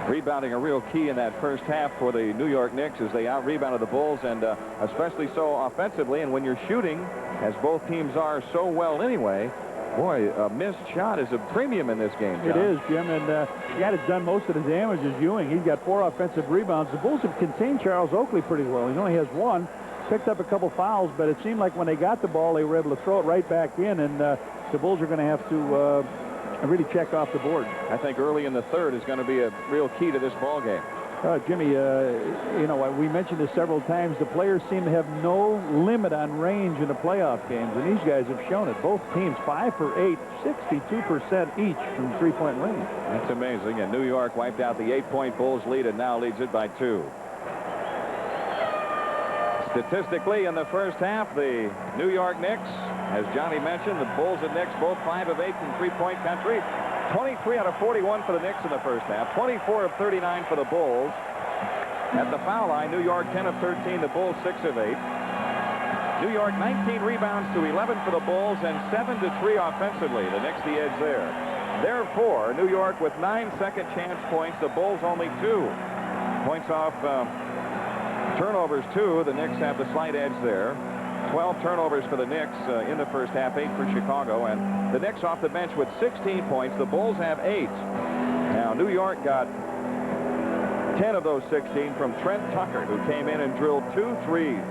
Rebounding a real key in that first half for the New York Knicks as they out-rebounded the Bulls, and especially so offensively. And when you're shooting, as both teams are so well anyway, boy, a missed shot is a premium in this game, John. It is, Jim, and the guy that's done most of the damage is Ewing. He's got 4 offensive rebounds. The Bulls have contained Charles Oakley pretty well. He only has 1. Picked up a couple fouls, but it seemed like when they got the ball, they were able to throw it right back in, and the Bulls are going to have to really check off the board. I think early in the third is going to be a real key to this ball game. Jimmy, you know, we mentioned this several times. The players seem to have no limit on range in the playoff games, and these guys have shown it. Both teams 5 for 8, 62% each from three-point range. That's amazing. And New York wiped out the 8-point Bulls lead and now leads it by 2. Statistically, in the first half, the New York Knicks, as Johnny mentioned, the Bulls and Knicks both 5 of 8 from three-point country. 23 out of 41 for the Knicks in the first half. 24 of 39 for the Bulls. At the foul line, New York 10 of 13, the Bulls 6 of 8. New York 19 rebounds to 11 for the Bulls and 7 to 3 offensively. The Knicks the edge there. Therefore, New York with 9 second chance points. The Bulls only 2 points off turnovers, 2. The Knicks have the slight edge there. 12 turnovers for the Knicks in the first half, 8 for Chicago. And the Knicks off the bench with 16 points. The Bulls have 8. Now, New York got 10 of those 16 from Trent Tucker, who came in and drilled 2 threes.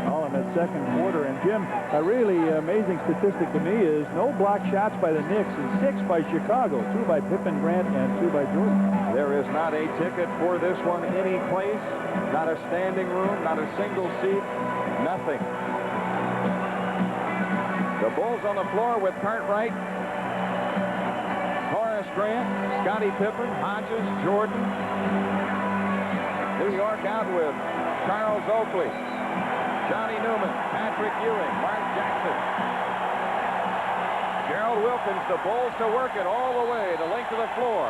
All in that second quarter. And, Jim, a really amazing statistic to me is no block shots by the Knicks and 6 by Chicago. 2 by Pippen, Grant, and 2 by Jordan. There is not a ticket for this one any place. Not a standing room, not a single seat, nothing. The Bulls on the floor with Cartwright, Horace Grant, Scottie Pippen, Hodges, Jordan. New York out with Charles Oakley, Johnny Newman, Patrick Ewing, Mark Jackson, Gerald Wilkins. The Bulls to work it all the way, the length of the floor.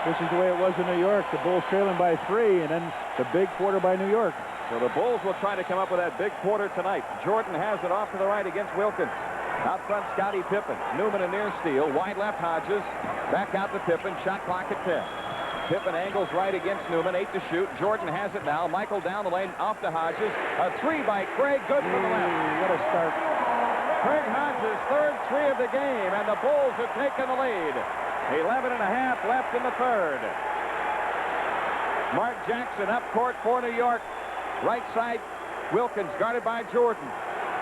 This is the way it was in New York. The Bulls trailing by 3, and then the big quarter by New York. So the Bulls will try to come up with that big quarter tonight. Jordan has it off to the right against Wilkins. Out front, Scottie Pippen. Newman a near steal. Wide left, Hodges. Back out to Pippen. Shot clock at 10. Pippen angles right against Newman. 8 to shoot. Jordan has it now. Michael down the lane. Off to Hodges. A 3 by Craig. Good from the left. What a start. Craig Hodges, third 3 of the game, and the Bulls have taken the lead. 11 and a half left in the third. Mark Jackson up court for New York. Right side, Wilkins guarded by Jordan.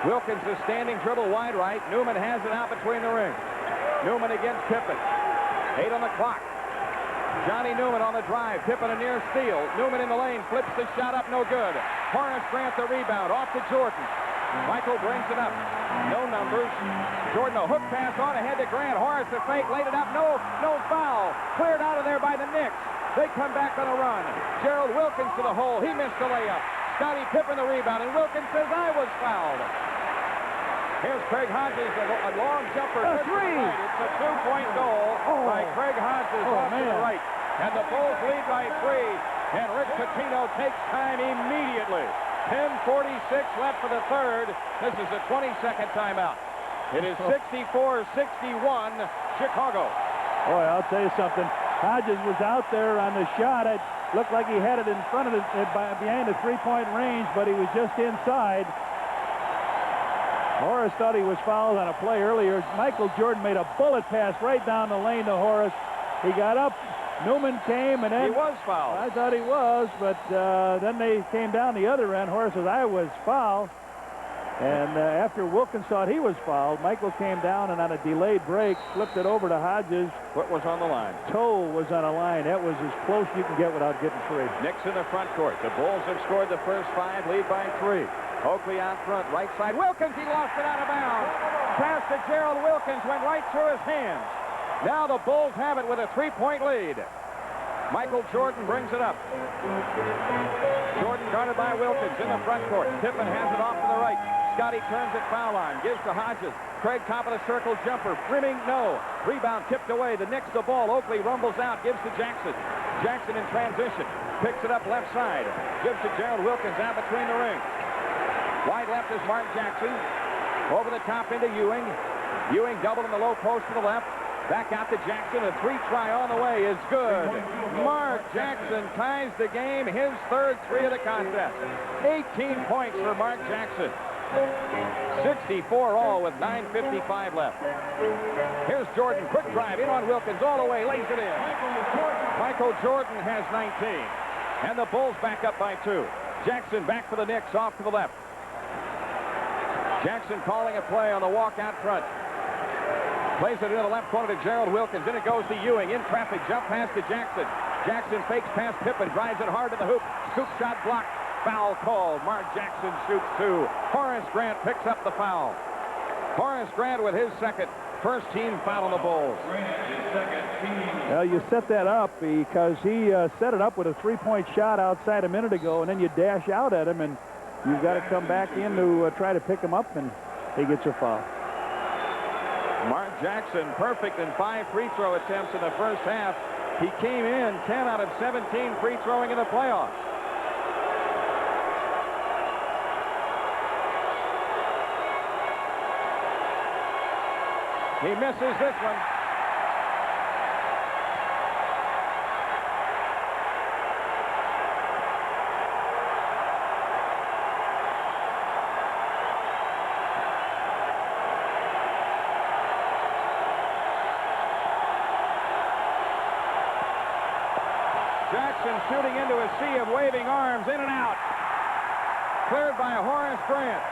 Wilkins is standing, dribble wide right. Newman has it out between the rings. Newman against Pippen. 8 on the clock. Johnny Newman on the drive. Pippen a near steal. Newman in the lane, flips the shot up, no good. Horace Grant the rebound, off to Jordan. Michael brings it up. No numbers. Jordan a hook pass on ahead to Grant. Horace the fake, laid it up. No foul. Cleared out of there by the Knicks. They come back on a run. Gerald Wilkins to the hole. He missed the layup. Scottie Pippen the rebound, and Wilkins says, I was fouled. Here's Craig Hodges, a long jumper. A 3. It's a 2-point goal by Craig Hodges off to the right. And the Bulls lead by 3. And Rick Pitino takes time immediately. 10:46 left for the third. This is a 20-second timeout. It is 64-61, Chicago. Boy, I'll tell you something. Hodges was out there on the shot. It looked like he had it in front of it behind the three-point range, but he was just inside. Horace thought he was fouled on a play earlier. Michael Jordan made a bullet pass right down the lane to Horace. He got up. Newman came, and then... He was fouled. I thought he was, but then they came down the other end. Horace says, I was fouled. And after Wilkins thought he was fouled, Michael came down and on a delayed break, flipped it over to Hodges. What was on the line? Toe was on a line. That was as close you can get without getting free. Knicks in the front court. The Bulls have scored the first 5, lead by 3. Oakley out front, right side. Wilkins, he lost it out of bounds. Pass to Gerald Wilkins, went right through his hands. Now the Bulls have it with a 3-point lead. Michael Jordan brings it up. Jordan guarded by Wilkins in the front court. Pippen has it off to the right. Scottie turns at foul line, gives to Hodges. Craig top of the circle jumper. Rimming, no. Rebound tipped away. The Knicks the ball. Oakley rumbles out, gives to Jackson. Jackson in transition. Picks it up left side. Gives to Gerald Wilkins out between the rings. Wide left is Mark Jackson. Over the top into Ewing. Ewing double in the low post to the left. Back out to Jackson. A three-try on the way is good. Mark Jackson ties the game. His third three of the contest. 18 points for Mark Jackson. 64 all with 9:55 left. Here's Jordan. Quick drive in on Wilkins. All the way. Lays it in. Michael Jordan has 19. And the Bulls back up by 2. Jackson back for the Knicks. Off to the left. Jackson calling a play on the walk out front. Plays it into the left corner to Gerald Wilkins. Then it goes to Ewing. In traffic. Jump pass to Jackson. Jackson fakes past Pippen. Drives it hard to the hoop. Scoop shot blocked. Foul called. Mark Jackson shoots 2. Horace Grant picks up the foul. Horace Grant with his second. First team foul on the Bulls. Well, you set that up because he set it up with a three-point shot outside a minute ago, and then you dash out at him, and you've got to come back in to try to pick him up, and he gets a foul. Mark Jackson perfect in 5 free throw attempts in the first half. He came in 10 out of 17 free throwing in the playoffs. He misses this one. Jackson shooting into a sea of waving arms, in and out. Cleared by Horace Grant.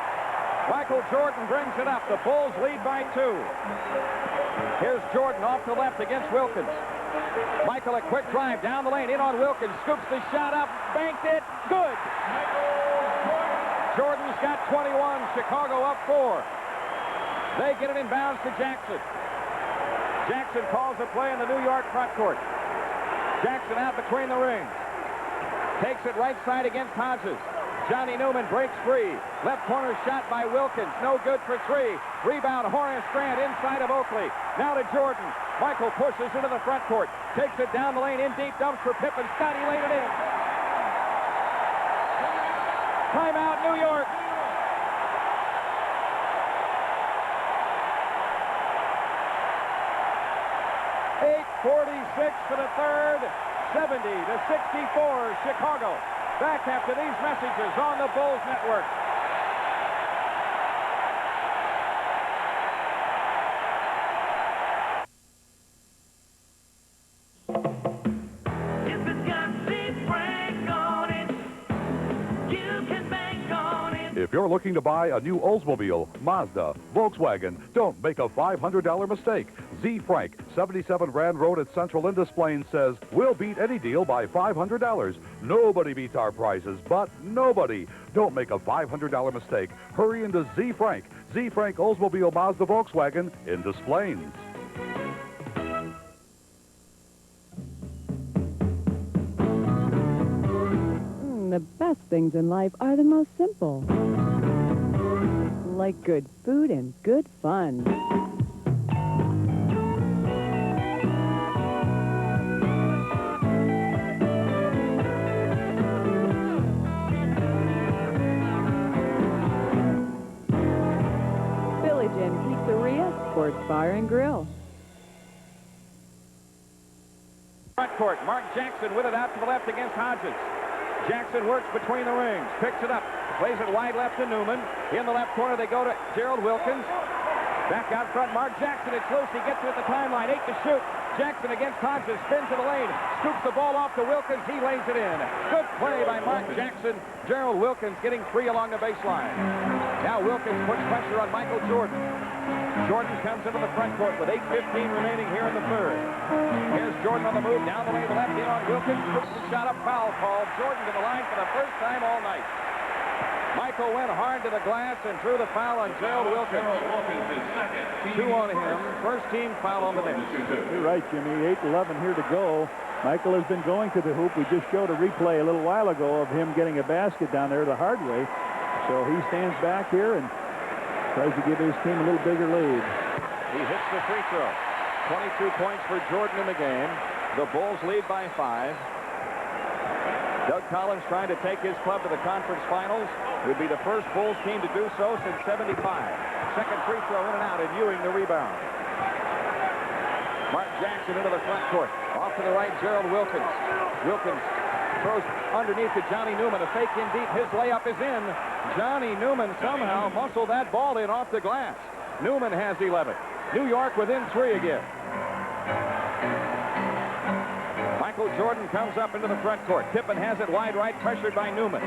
Michael Jordan brings it up. The Bulls lead by 2. Here's Jordan off to the left against Wilkins. Michael, a quick drive down the lane, in on Wilkins. Scoops the shot up, banked it, good. Jordan's got 21. Chicago up 4. They get it in bounds to Jackson. Jackson calls a play in the New York front court. Jackson out between the rings. Takes it right side against Hodges. Johnny Newman breaks free. Left corner shot by Wilkins. No good for 3. Rebound Horace Grant inside of Oakley. Now to Jordan. Michael pushes into the front court. Takes it down the lane. In deep dumps for Pippen. Scotty laid it in. Timeout, New York. .46 for the third. 70-64, Chicago. Back after these messages on the Bulls Network. If it's got Z Frank on it, you can bank on it. If you're looking to buy a new Oldsmobile, Mazda, Volkswagen, don't make a $500 mistake. Z Frank, 77 Rand Road at Central in Des Plaines says, we'll beat any deal by $500. Nobody beats our prices, but nobody. Don't make a $500 mistake. Hurry into Z Frank. Z Frank Oldsmobile, Mazda, Volkswagen in Des Plaines. The best things in life are the most simple. Like good food and good fun. Village Inn Pizzeria, Sports Bar and Grill. Front court. Mark Jackson with it out to the left against Hodges. Jackson works between the rings, picks it up, plays it wide left to Newman. In the left corner, they go to Gerald Wilkins. Back out front, Mark Jackson. It's loose. He gets it at the timeline. 8 to shoot. Jackson against Hodges, spins to the lane, scoops the ball off to Wilkins. He lays it in. Good play by Mark Jackson. Gerald Wilkins getting free along the baseline. Now Wilkins puts pressure on Michael Jordan. Jordan comes into the front court with 8:15 remaining here in the third. Here's Jordan on the move, down the lane, left in on Wilkins, puts the shot up, foul call. Jordan to the line for the first time all night. Michael went hard to the glass and threw the foul on Gerald Wilkins. 2 on him. First team foul on the Knicks. You're right, Jimmy. 8:11 here to go. Michael has been going to the hoop. We just showed a replay a little while ago of him getting a basket down there the hard way. So he stands back here and tries to give his team a little bigger lead. He hits the free throw. 22 points for Jordan in the game. The Bulls lead by 5. Doug Collins trying to take his club to the conference finals. Would be the first Bulls team to do so since '75. Second free throw in and out, and Ewing the rebound. Mark Jackson into the front court. Off to the right, Gerald Wilkins. Wilkins throws underneath to Johnny Newman. A fake in deep. His layup is in. Johnny Newman somehow muscled that ball in off the glass. Newman has 11. New York within 3 again. Michael Jordan comes up into the front court. Pippen has it wide right, pressured by Newman.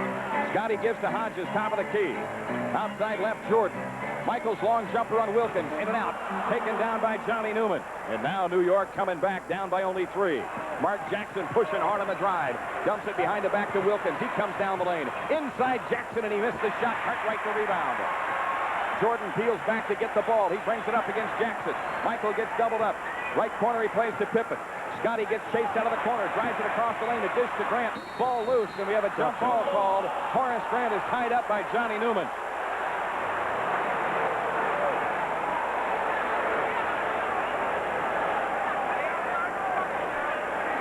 Scotty gives to Hodges, top of the key. Outside left, Jordan. Michael's long jumper on Wilkins, in and out. Taken down by Johnny Newman. And now New York coming back, down by only 3. Mark Jackson pushing hard on the drive. Dumps it behind the back to Wilkins. He comes down the lane. Inside Jackson, and he missed the shot. Cartwright the rebound. Jordan peels back to get the ball. He brings it up against Jackson. Michael gets doubled up. Right corner, he plays to Pippen. Scotty gets chased out of the corner, drives it across the lane, a dish to Grant. Ball loose, and we have a jump ball called. Horace Grant is tied up by Johnny Newman.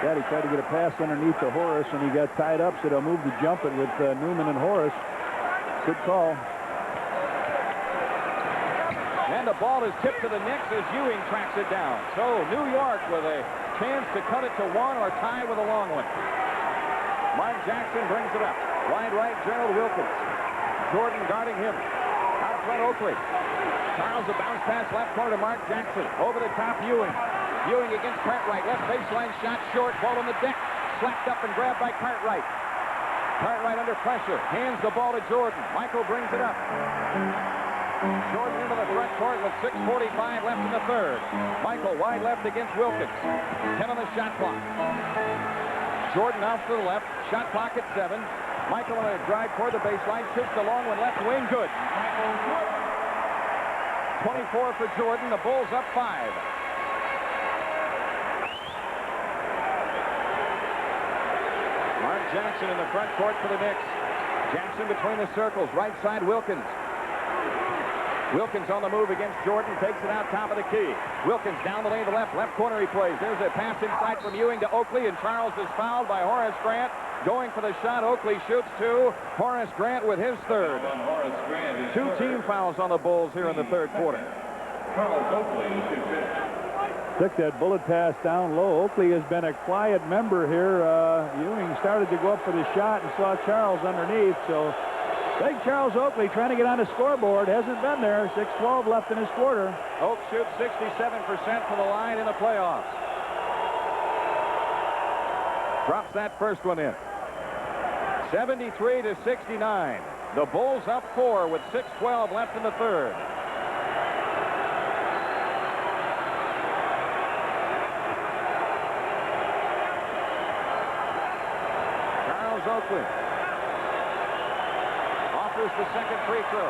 He tried to get a pass underneath to Horace, and he got tied up, so they'll move to jump it with Newman and Horace. Good call. And the ball is tipped to the Knicks as Ewing tracks it down. So New York with a chance to cut it to 1 or tie with a long one. Mark Jackson brings it up. Wide right, Gerald Wilkins. Jordan guarding him. Out front, Oakley. Charles, a bounce pass left corner to Mark Jackson. Over the top, Ewing. Ewing against Cartwright. Left baseline shot short. Ball on the deck. Slapped up and grabbed by Cartwright. Cartwright under pressure. Hands the ball to Jordan. Michael brings it up. Jordan into the front court with 6:45 left in the third. Michael wide left against Wilkins. 10 on the shot clock. Jordan off to the left. Shot clock at 7. Michael on a drive toward the baseline. Shoots the long one left wing. Good. 24 for Jordan. The Bulls up 5. Mark Jackson in the front court for the Knicks. Jackson between the circles. Right side, Wilkins. Wilkins on the move against Jordan. Takes it out top of the key. Wilkins down the lane to the left. Left corner he plays. There's a pass inside from Ewing to Oakley, and Charles is fouled by Horace Grant. Going for the shot. Oakley shoots 2. Horace Grant with his third. 2 team fouls on the Bulls here in the third quarter. Took that bullet pass down low. Oakley has been a quiet member here. Ewing started to go up for the shot and saw Charles underneath. So big Charles Oakley trying to get on the scoreboard. Hasn't been there. 6:12 left in his quarter. Oak shoots 67% from the line in the playoffs. Drops that first one in. 73-69. The Bulls up 4 with 6:12 left in the third. Oakley offers the second free throw.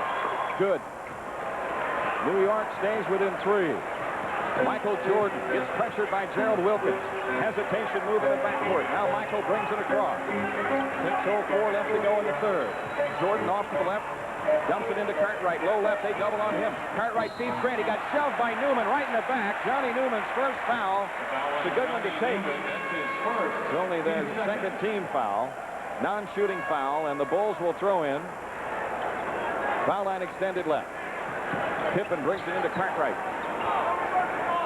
Good. New York stays within 3. Michael Jordan gets pressured by Gerald Wilkins. Hesitation move in the backcourt. Now Michael brings it across. 6:04 left to go in the third. Jordan off to the left. Dumps it into Cartwright. Low left, they double on him. Cartwright feeds Grant. He got shoved by Newman right in the back. Johnny Newman's first foul. It's a good one to take. It's only their second team foul. Non-shooting foul, and the Bulls will throw in. Foul line extended left. Pippen brings it into Cartwright.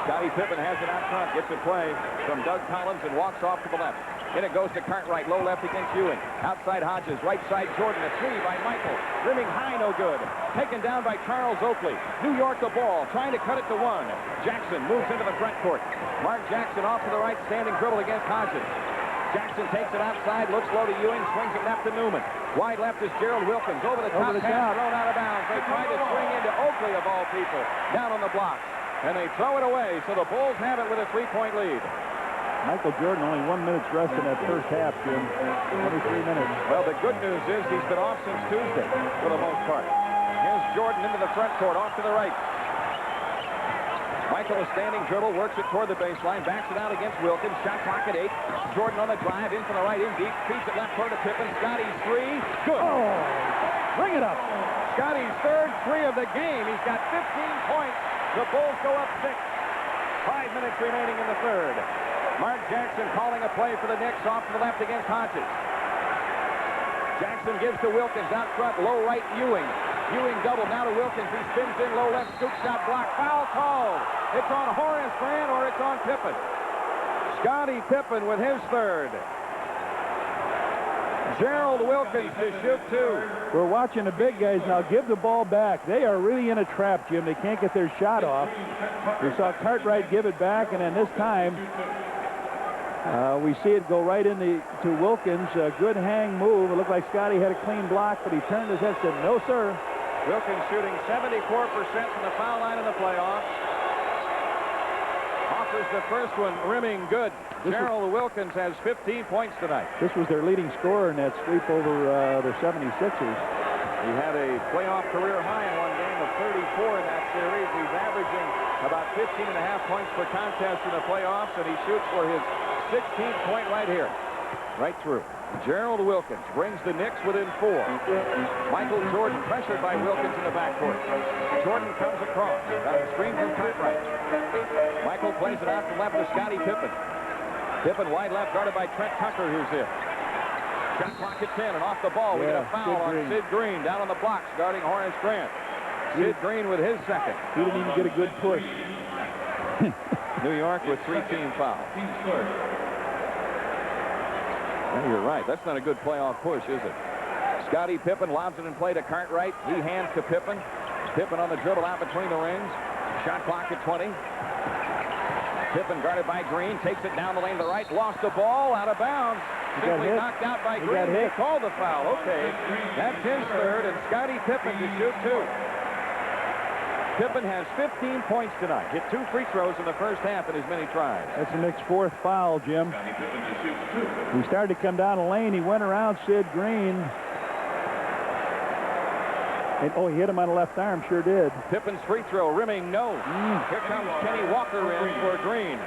Scottie Pippen has it out front, gets a play from Doug Collins and walks off to the left. In it goes to Cartwright, low left against Ewing. Outside Hodges, right side Jordan, a 3 by Michael. Rimming high, no good. Taken down by Charles Oakley. New York the ball, trying to cut it to 1. Jackson moves into the front court. Mark Jackson off to the right, standing dribble against Hodges. Jackson takes it outside, looks low to Ewing, swings it left to Newman. Wide left is Gerald Wilkins. Over the top, pass thrown out of bounds. They try to swing into Oakley, of all people, down on the block. And they throw it away, so the Bulls have it with a 3-point lead. Michael Jordan only 1 minute's rest in that first half, Jim. 23 minutes. Well, the good news is he's been off since Tuesday, for the most part. Here's Jordan into the front court, off to the right. Michael, a standing dribble, works it toward the baseline, backs it out against Wilkins. Shot clock at 8. Jordan on the drive, in from the right, in deep, feeds it left corner to Pippen. Scotty's 3, good. Oh, bring it up. Scotty's third 3 of the game. He's got 15 points. The Bulls go up 6. 5 minutes remaining in the third. Mark Jackson calling a play for the Knicks, off to the left against Hodges. Jackson gives to Wilkins out front, low right, Ewing. Ewing double, now to Wilkins. He spins in, low left, scoop shot block. Foul called. It's on Horace Grant or it's on Pippen. Scottie Pippen with his third. Gerald Wilkins to shoot 2. We're watching the big guys now give the ball back. They are really in a trap, Jim. They can't get their shot off. We saw Cartwright give it back, and then this time we see it go right to Wilkins. A good hang move. It looked like Scottie had a clean block, but he turned his head and said, no, sir. Wilkins shooting 74% from the foul line in the playoffs. Offers the first one, rimming good. Gerald Wilkins has 15 points tonight. This was their leading scorer in that sweep over the 76ers. He had a playoff career high in one game of 34 in that series. He's averaging about 15.5 points per contest in the playoffs, and he shoots for his 16th point right here. Right through. Gerald Wilkins brings the Knicks within 4. Michael Jordan pressured by Wilkins in the backcourt. Jordan comes across. Got a screen from Cartwright. Michael plays it out to left to Scottie Pippen. Pippen wide left, guarded by Trent Tucker, who's in. Shot clock at 10, and off the ball. We get a foul on Sid Green down on the blocks, guarding Horace Grant. Sid Green with his second. He didn't even get a good push. New York with 3 team fouls. Yeah, you're right. That's not a good playoff push, is it? Scottie Pippen lobs it in play to Cartwright. He hands to Pippen. Pippen on the dribble out between the rings. Shot clock at 20. Pippen guarded by Green. Takes it down the lane to the right. Lost the ball. Out of bounds. Simply knocked out by Green. They called the foul. Okay. That's his third, and Scottie Pippen to shoot 2. Pippen has 15 points tonight. Hit 2 free throws in the first half in his many tries. That's the Knicks' 4th foul, Jim. He started to come down the lane. He went around Sid Green. And, he hit him on the left arm. Sure did. Pippen's free throw, rimming no. Here comes Kenny Walker in for Green.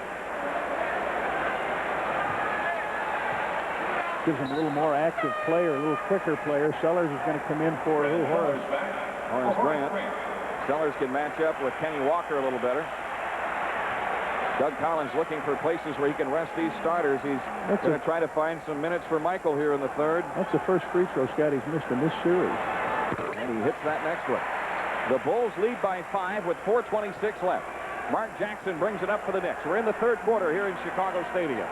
Gives him a little more active player, a little quicker player. Sellers is going to come in for Horace. Horace Grant. Sellers can match up with Kenny Walker a little better. Doug Collins looking for places where he can rest these starters. He's going to try to find some minutes for Michael here in the third. That's the first free throw Scottie's missed in this series. And he hits that next one. The Bulls lead by 5 with 4:26 left. Mark Jackson brings it up for the Knicks. We're in the third quarter here in Chicago Stadium.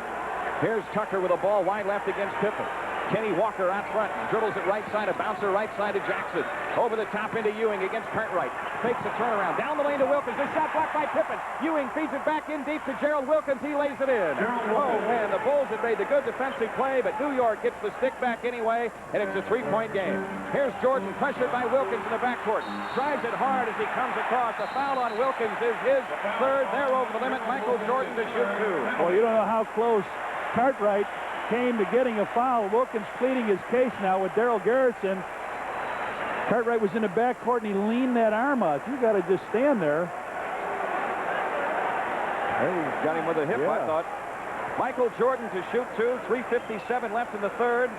Here's Tucker with a ball wide left against Pippen. Kenny Walker out front, dribbles it right side, a bouncer right side to Jackson. Over the top into Ewing against Cartwright. Fakes a turnaround, down the lane to Wilkins. This shot blocked by Pippen. Ewing feeds it back in deep to Gerald Wilkins. He lays it in. Oh, man, the Bulls have made the good defensive play, but New York gets the stick back anyway, and it's a 3-point game. Here's Jordan, pressured by Wilkins in the backcourt. Drives it hard as he comes across. A foul on Wilkins is his third. They're over the limit. Michael Jordan to shoot 2. Well, you don't know how close Cartwright came to getting a foul. Wilkins pleading his case now with Darryl Garrison. Cartwright was in the backcourt, and he leaned that arm out. You got to just stand there. Hey, got him with a hip, I thought. Michael Jordan to shoot 2. 3:57 left in the third.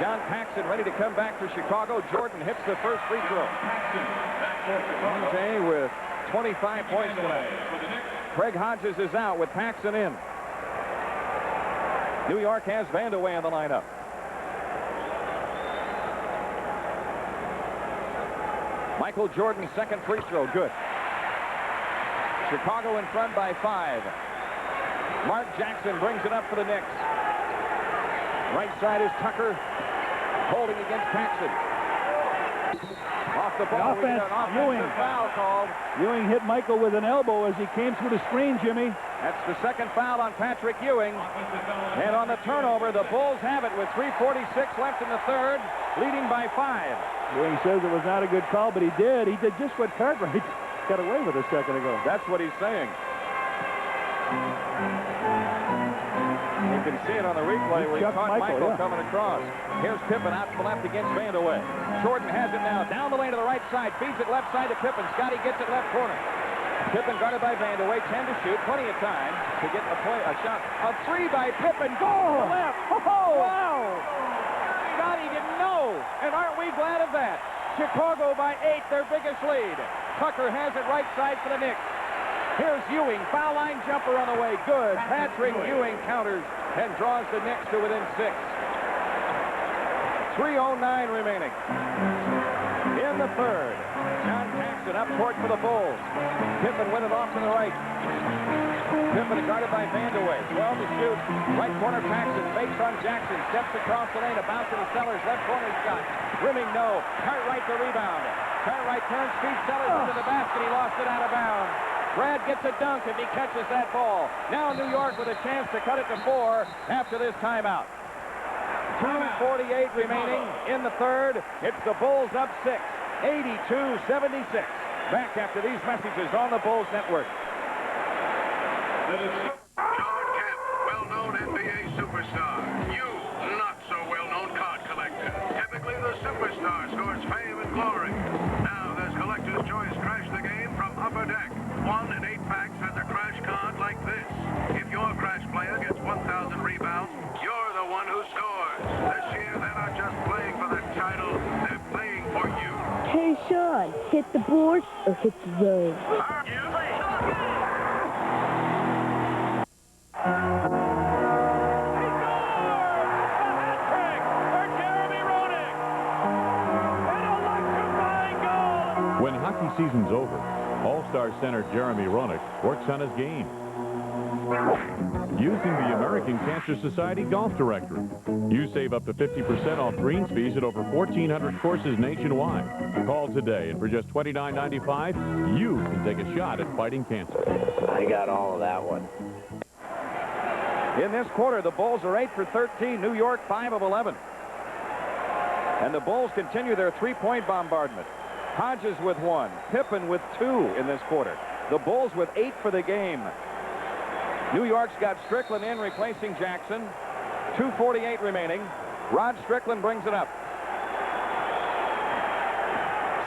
John Paxson ready to come back for Chicago. Jordan hits the first free throw. Okay, with 25 points tonight. Craig Hodges is out with Paxson in. New York has Vandeweghe in the lineup. Michael Jordan's second free throw, good. Chicago in front by 5. Mark Jackson brings it up for the Knicks. Right side is Tucker, holding against Paxson. Off the ball, we get an offensive foul called. Ewing hit Michael with an elbow as he came through the screen, Jimmy. That's the second foul on Patrick Ewing. And on the turnover, the Bulls have it with 3:46 left in the third, leading by 5. Ewing says it was not a good call, but he did. He did just what Cartwright got away with a second ago. That's what he's saying. You can see it on the replay where he caught Michael coming across. Here's Pippen out to the left against Vandeweghe. Jordan has it now. Down the lane to the right side. Feeds it left side to Pippen. Scottie gets it left corner. Pippen guarded by Vandeweghe. 10 to shoot. Plenty of time to get a shot. A 3 by Pippen. Goal! To left. Oh, wow! Scottie didn't know. And aren't we glad of that? Chicago by 8, their biggest lead. Tucker has it right side for the Knicks. Here's Ewing. Foul line jumper on the way. Good. Patrick Ewing counters and draws the Knicks to within 6. 3:09 remaining. In the third. John Paxson up court for the Bulls. Pippen with it off to the right. Pippen guarded by Vandeweghe. 12 to shoot. Right corner Paxson. Fakes on Jackson. Steps across the lane. A bounce to the Sellers. Left corner shot. Rimming no. Cartwright the rebound. Cartwright turns. Feeds Sellers into the basket. He lost it out of bounds. Brad gets a dunk if he catches that ball. Now New York with a chance to cut it to 4 after this timeout. 2:48 remaining in the third. It's the Bulls up 6. 82-76. Back after these messages on the Bulls Network. John Kemp, well-known NBA superstar. You, not so well-known card collector. Typically the superstar scores fame and glory. Now there's Collector's Choice Crash the Game from Upper Deck. 1 in 8 packs has a crash card like this. If your crash player gets 1,000 rebounds, you're the one who scores. This year they're not just playing for the title, they're playing for you. Hey, Sean, hit the board or hit the road? When hockey season's over, All-Star center Jeremy Roenick works on his game using the American Cancer Society Golf Directory. You save up to 50% off greens fees at over 1,400 courses nationwide. Call today, and for just $29.95, you can take a shot at fighting cancer. I got all of that one. In this quarter, the Bulls are 8 for 13. New York 5 of 11. And the Bulls continue their three-point bombardment. Hodges with 1. Pippen with 2 in this quarter. The Bulls with 8 for the game. New York's got Strickland in, replacing Jackson. 2:48 remaining. Rod Strickland brings it up.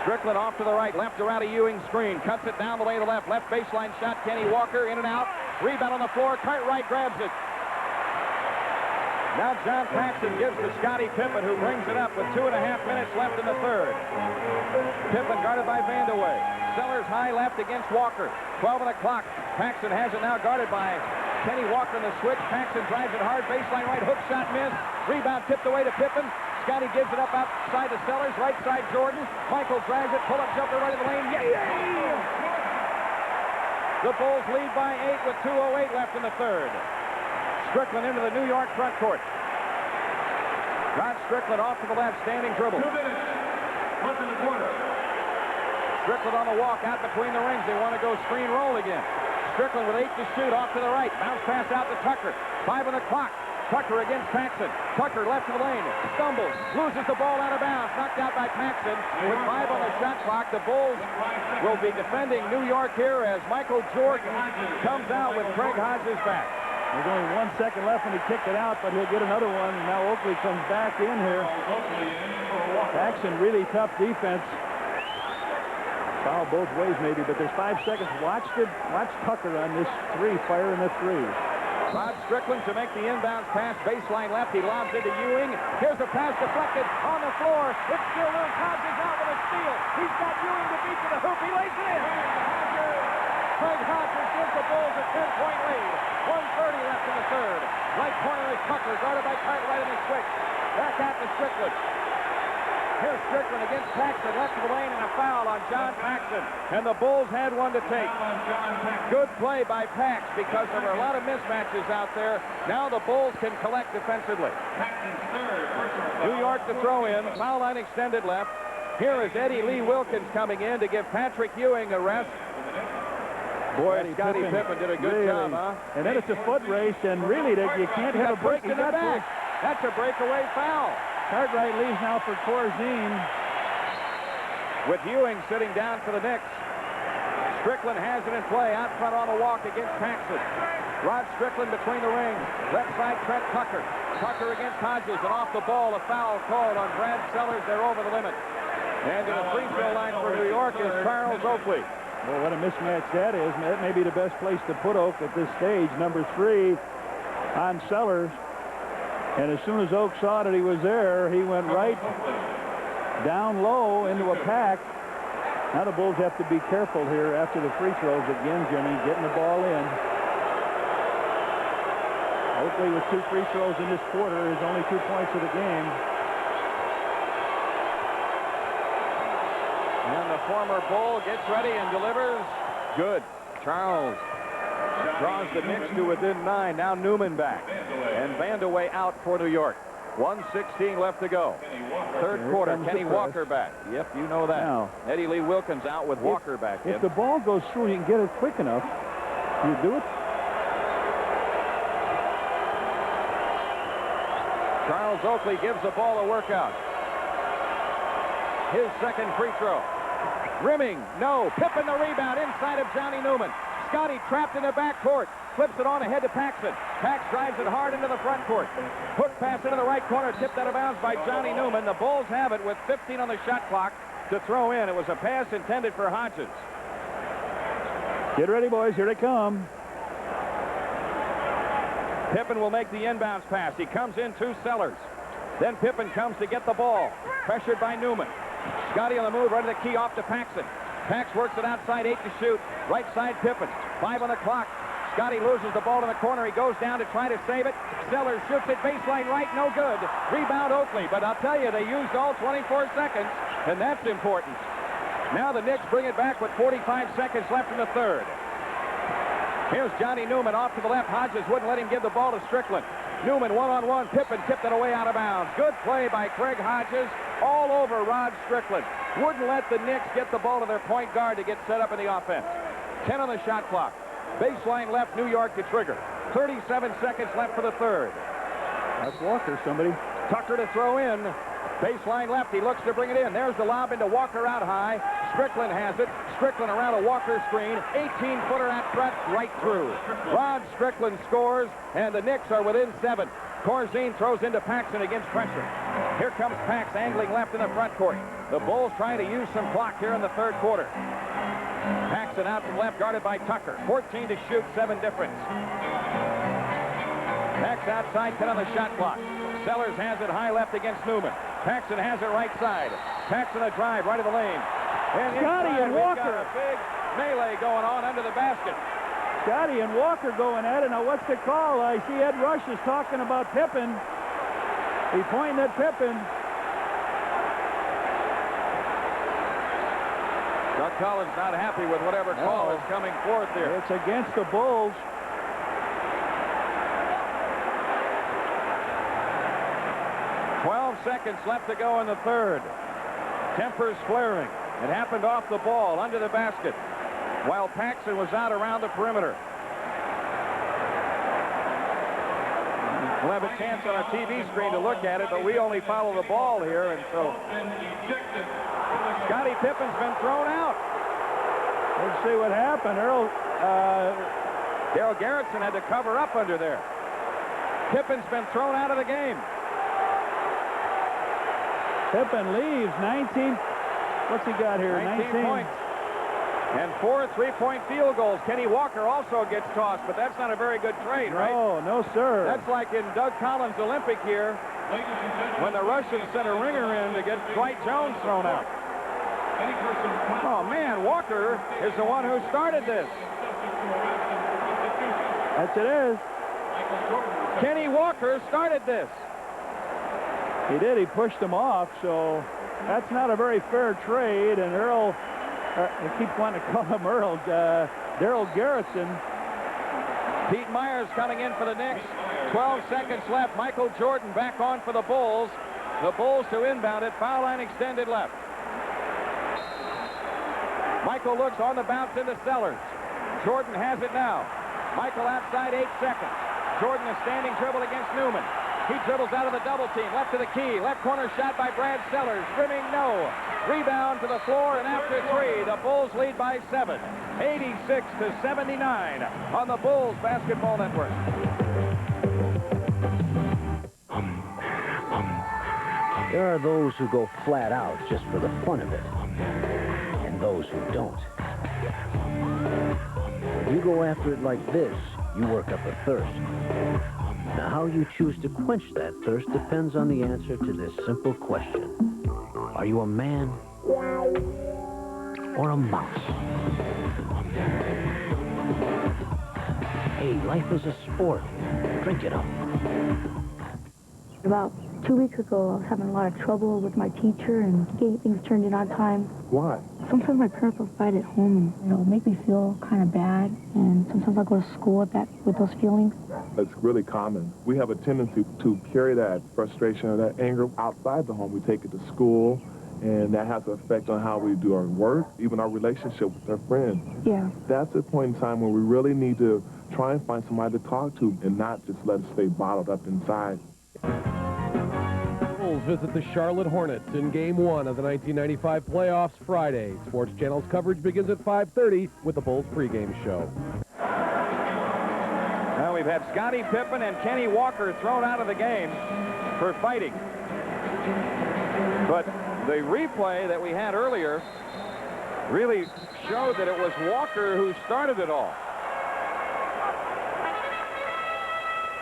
Strickland off to the right, left around a Ewing screen. Cuts it down the way to the left. Left baseline shot, Kenny Walker in and out. Rebound on the floor. Cartwright grabs it. Now John Paxson gives to Scottie Pippen, who brings it up with 2.5 minutes left in the third. Pippen guarded by Vandeweghe. Sellers high left against Walker. 12 on the clock. Paxson has it now guarded by Kenny Walker in the switch. Paxson drives it hard. Baseline right. Hook shot missed. Rebound tipped away to Pippen. Scottie gives it up outside to Sellers. Right side Jordan. Michael drives it. Pull-up jumper right in the lane. Yes! The Bulls lead by 8 with 2:08 left in the third. Strickland into the New York front court. Rod Strickland off to the left, standing dribble. 2 minutes left in the quarter. Strickland on the walk out between the rings. They want to go screen roll again. Strickland with 8 to shoot, off to the right. Bounce pass out to Tucker. 5 on the clock. Tucker against Paxson. Tucker left of the lane. Stumbles. Loses the ball out of bounds. Knocked out by Paxson. With 5 on the shot clock, the Bulls will be defending New York here as Michael Jordan comes out with Craig Hodges back. There's only 1 second left when he kicked it out, but he'll get another one. And now Oakley comes back in here. Paxson, really tough defense. Foul both ways maybe, but there's 5 seconds. Watch Tucker on this three, fire in the three. Rod Strickland to make the inbound pass, baseline left. He lobs into Ewing. Here's a pass deflected on the floor. It's still loose. Hodges out with a steal. He's got Ewing to beat to the hoop. He lays it in. Craig Hodges gives the Bulls a 10-point lead. 1:30 left in the third. Right corner is Tucker, guarded by Cartwright in the switch. Back out to Strickland. Here's Strickland against Paxson, left of the lane, and a foul on John Paxson. And the Bulls had one to take. Good play by Pax because there were a lot of mismatches out there. Now the Bulls can collect defensively. New York to throw in. Foul line extended left. Here is Eddie Lee Wilkins coming in to give Patrick Ewing a rest. Boy, Scottie Pippen did a good job, huh? And then it's a foot race, and really, you can't have a break in the back. That's a breakaway foul. Cartwright leaves now for Corzine. With Ewing sitting down for the Knicks. Strickland has it in play out front on the walk against Paxson. Rod Strickland between the rings. Left side Trent Tucker. Tucker against Hodges, and off the ball, a foul called on Brad Sellers. They're over the limit. And to the free throw line for New York is Charles Oakley. Well, what a mismatch that is. That may be the best place to put Oak at this stage. Number 3 on Sellers. And as soon as Oak saw that he was there, he went right down low into a pack. Now the Bulls have to be careful here after the free throws again, Jimmy, getting the ball in. Oakley with 2 free throws in this quarter is only 2 points of the game. And the former Bull gets ready and delivers. Good. Charles. draws the Knicks to within 9. Now Newman back. And Vandaway out for New York. 1:16 left to go. Third quarter, Kenny Walker back. Yep, you know that. Now, Eddie Lee Wilkins out with Walker back in. If the ball goes through, you can get it quick enough. You do it. Charles Oakley gives the ball a workout. His second free throw. Rimming, no. Pippen the rebound inside of Johnny Newman. Scotty trapped in the backcourt. Flips it on ahead to Paxson. Pax drives it hard into the front court. Hook pass into the right corner, tipped out of bounds by Johnny Newman. The Bulls have it with 15 on the shot clock to throw in. It was a pass intended for Hodges. Get ready, boys. Here they come. Pippen will make the inbounds pass. He comes in to Sellers. Then Pippen comes to get the ball. Pressured by Newman. Scotty on the move, right to the key, off to Paxson. Pax works it outside, 8 to shoot. Right side Pippen. 5 on the clock. Scotty loses the ball in the corner. He goes down to try to save it. Sellers shoots it baseline right, no good. Rebound Oakley, but I'll tell you, they used all 24 seconds, and that's important. Now the Knicks bring it back with 45 seconds left in the third. Here's Johnny Newman off to the left. Hodges wouldn't let him give the ball to Strickland. Newman one-on-one. Pippen tipped it away out of bounds. Good play by Craig Hodges all over Rod Strickland. Wouldn't let the Knicks get the ball to their point guard to get set up in the offense. 10 on the shot clock. Baseline left, New York to trigger. 37 seconds left for the third. That's Walker, somebody. Tucker to throw in. Baseline left, he looks to bring it in. There's the lob into Walker out high. Strickland has it. Strickland around a Walker screen. 18-footer at front, right through. Rod Strickland scores, and the Knicks are within 7. Corzine throws into Paxson against pressure. Here comes Pax angling left in the front court. The Bulls trying to use some clock here in the third quarter. Paxson out from left, guarded by Tucker. 14 to shoot, 7 difference. Pax outside, 10 on the shot clock. Sellers has it high left against Newman. Paxson has it right side. Paxson a drive right of the lane. And Scotty and we've Walker. got a big melee going on under the basket. Scotty and Walker going at it. Now, what's the call? I see Ed Rush is talking about Pippen. He's pointing at Pippen. Doug Collins not happy with whatever call is coming forth here. It's against the Bulls. Seconds left to go in the third. Tempers flaring. It happened off the ball, under the basket, while Paxson was out around the perimeter. We'll have a chance on our TV screen to look at it, but we only follow the ball here, and so Scottie Pippen's been thrown out. Let's see what happened. Daryl Garrettson had to cover up under there. Pippen's been thrown out of the game. Pippen leaves. 19. What's he got here? 19 points. And 4 3-point field goals. Kenny Walker also gets tossed, but that's not a very good trade, right? No, sir. That's like in Doug Collins' Olympic year when the Russians sent a ringer in to get Dwight Jones thrown out. Oh, man, Walker is the one who started this. That's it is. Kenny Walker started this. He did. He pushed him off, so that's not a very fair trade. And Earl, I keep wanting to call him Earl, Daryl Garrettson. Pete Myers coming in for the Knicks. 12 seconds left. Michael Jordan back on for the Bulls. The Bulls to inbound it. Foul line extended left. Michael looks on the bounce into Sellers. Jordan has it now. Michael outside, 8 seconds. Jordan a standing dribble against Newman. He dribbles out of the double team, left to the key. Left corner shot by Brad Sellers. Rimming, no. Rebound to the floor, and after 3, the Bulls lead by 7. 86-79 on the Bulls Basketball Network. There are those who go flat out just for the fun of it, and those who don't. When you go after it like this, you work up a thirst. Now, how you choose to quench that thirst depends on the answer to this simple question. Are you a man or a mouse? Hey, life is a sport. Drink it up. About 2 weeks ago, I was having a lot of trouble with my teacher and getting things turned in on time. Why? Sometimes my parents will fight at home and, make me feel kind of bad. And sometimes I'll go to school with those feelings. It's really common. We have a tendency to carry that frustration or that anger outside the home. We take it to school, and that has an effect on how we do our work, even our relationship with our friends. Yeah. That's a point in time where we really need to try and find somebody to talk to and not just let it stay bottled up inside. Bulls visit the Charlotte Hornets in Game 1 of the 1995 playoffs Friday. Sports Channel's coverage begins at 5:30 with the Bulls pregame show. Now we've had Scottie Pippen and Kenny Walker thrown out of the game for fighting. But the replay that we had earlier really showed that it was Walker who started it all.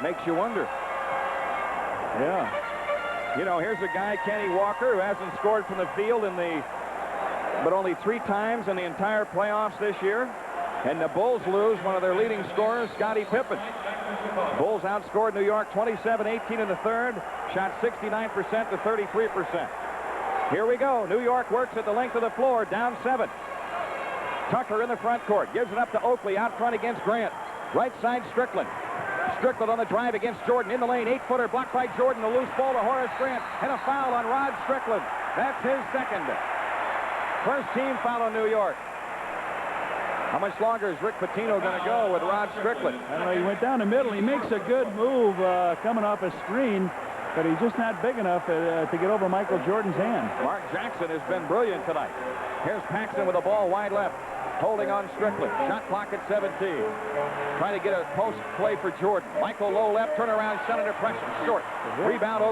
Makes you wonder. Yeah. You know, here's a guy, Kenny Walker, who hasn't scored from the field but only 3 times in the entire playoffs this year. And the Bulls lose one of their leading scorers, Scottie Pippen. Bulls outscored New York 27-18 in the third, shot 69% to 33%. Here we go. New York works at the length of the floor, down 7. Tucker in the front court, gives it up to Oakley out front against Grant. Right side, Strickland. Strickland on the drive against Jordan in the lane. 8-footer blocked by Jordan. A loose ball to Horace Grant. And a foul on Rod Strickland. That's his second. First team foul on New York. How much longer is Rick Pitino going to go with Rod Strickland? I don't know. He went down the middle. He makes a good move coming off a screen, but he's just not big enough to get over Michael Jordan's hand. Mark Jackson has been brilliant tonight. Here's Paxton with the ball wide left. Holding on Strickland. Shot clock at 17. Trying to get a post play for Jordan. Michael low left, turnaround, shot under pressure. Short. Rebound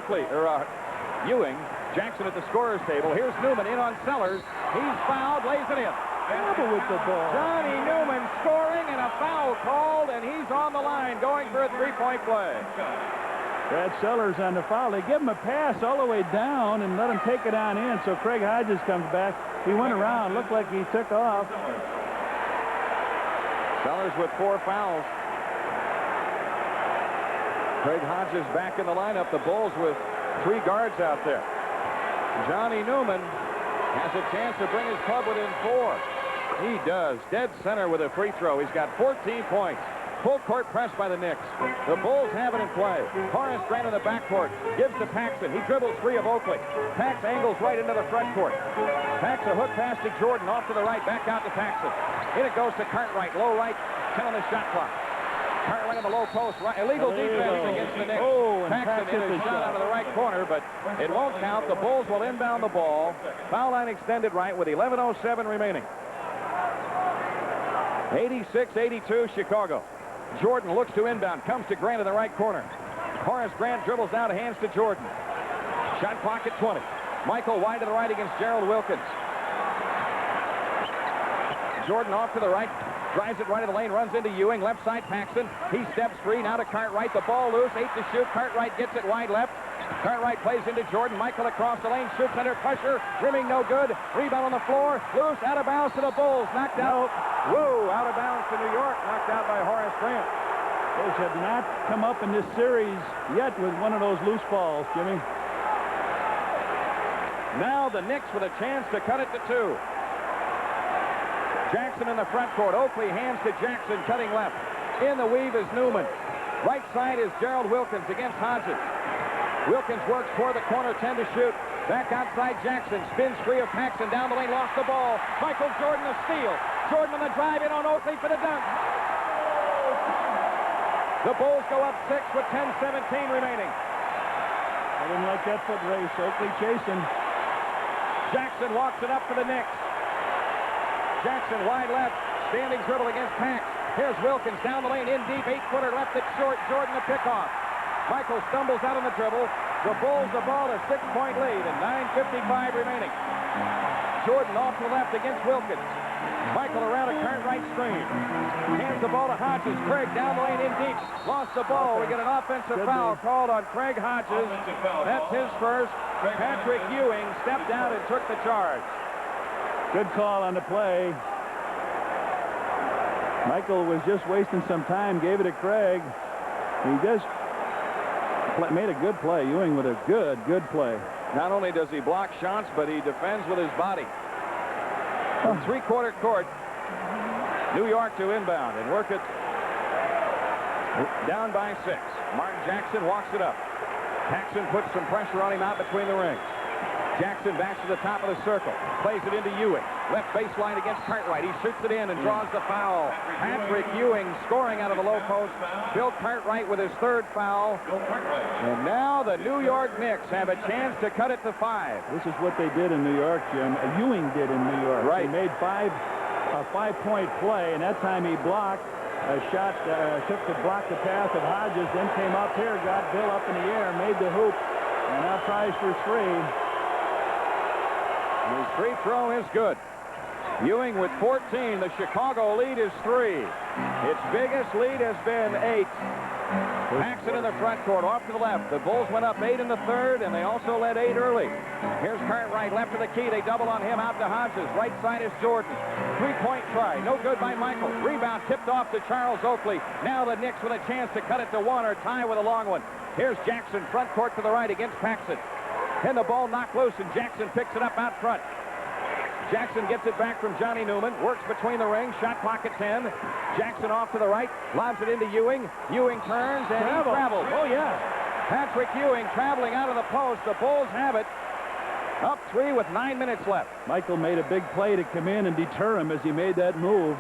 Ewing. Jackson at the scorer's table. Here's Newman in on Sellers. He's fouled, lays it in. Trouble with the ball. Johnny Newman scoring and a foul called, and he's on the line going for a 3-point play. Brad Sellers on the foul. They give him a pass all the way down and let him take it on in, so Craig Hodges comes back. He went around, looked like he took off. Sellers with 4 fouls. Craig Hodges back in the lineup. The Bulls with 3 guards out there. Johnny Newman has a chance to bring his club within 4. He does. Dead center with a free throw. He's got 14 points. Full court press by the Knicks. The Bulls have it in play. Horace Grant in the backcourt. Gives to Paxson. He dribbles free of Oakley. Pax angles right into the front court. Pax a hook pass to Jordan. Off to the right. Back out to Paxson. In it goes to Cartwright. Low right. 10 on the shot clock. Cartwright on the low post. Right. Illegal defense against the Knicks. Paxson hit a shot out of the right corner, but it won't count. The Bulls will inbound the ball. Foul line extended right with 11:07 remaining. 86-82 Chicago. Jordan looks to inbound, comes to Grant in the right corner. Horace Grant dribbles down, hands to Jordan. Shot clock at 20. Michael wide to the right against Gerald Wilkins. Jordan off to the right, drives it right in the lane, runs into Ewing, left side Paxson. He steps free, now to Cartwright, the ball loose, 8 to shoot. Cartwright gets it wide left. Cartwright plays into Jordan. Michael across the lane, shoots under pressure. Rimming no good. Rebound on the floor. Loose, out of bounds to the Bulls. Knocked out. Whoa, out of bounds to New York. Knocked out by Horace Grant. Bulls have not come up in this series yet with one of those loose balls, Jimmy. Now the Knicks with a chance to cut it to 2. Jackson in the front court. Oakley hands to Jackson, cutting left. In the weave is Newman. Right side is Gerald Wilkins against Hodges. Wilkins works toward the corner, 10 to shoot. Back outside Jackson, spins free of Paxson, down the lane, lost the ball. Michael Jordan a steal. Jordan on the drive in on Oakley for the dunk. The Bulls go up 6 with 10:17 remaining. I didn't like that foot race. Oakley chasing. Jackson walks it up for the Knicks. Jackson wide left, standing dribble against Pax. Here's Wilkins down the lane, in deep, 8-footer, left it short. Jordan a pickoff. Michael stumbles out on the dribble. The Bulls the ball, a 6-point lead, and 9:55 remaining. Jordan off to the left against Wilkins. Michael around a Cartwright screen. Hands the ball to Hodges. Craig down the lane in deep. Lost the ball. We get an offensive foul called on Craig Hodges. That's his first. Patrick Ewing stepped out and took the charge. Good call on the play. Michael was just wasting some time, gave it to Craig. He just made a good play. Ewing with a good play. Not only does he block shots, but he defends with his body. From three-quarter court, New York to inbound and work it down by 6. Martin Jackson walks it up. Paxson puts some pressure on him out between the rings. Jackson backs to the top of the circle. Plays it into Ewing. Left baseline against Cartwright. He shoots it in and draws the foul. Patrick Ewing scoring out of the low post. Bill Cartwright with his third foul. And now the New York Knicks have a chance to cut it to 5. This is what they did in New York, Jim. Ewing did in New York. Right. He made a 5-point play, and that time he blocked a shot, took to block the path of Hodges, then came up here, got Bill up in the air, made the hoop, and now tries for 3. His free throw is good. Ewing with 14. The Chicago lead is 3. Its biggest lead has been 8. Paxson in the front court, off to the left. The Bulls went up 8 in the third, and they also led 8 early. Here's Cartwright, left of the key. They double on him, out to Hodges. Right side is Jordan. 3-point try, no good by Michael. Rebound tipped off to Charles Oakley. Now the Knicks with a chance to cut it to 1 or tie with a long one. Here's Jackson, front court to the right against Paxson. And the ball knocked loose, and Jackson picks it up out front. Jackson gets it back from Johnny Newman, works between the rings, shot clock at 10. Jackson off to the right, lobs it into Ewing. Ewing turns, and he travels. Oh, yeah. Patrick Ewing traveling out of the post. The Bulls have it. Up 3 with 9 minutes left. Michael made a big play to come in and deter him as he made that move.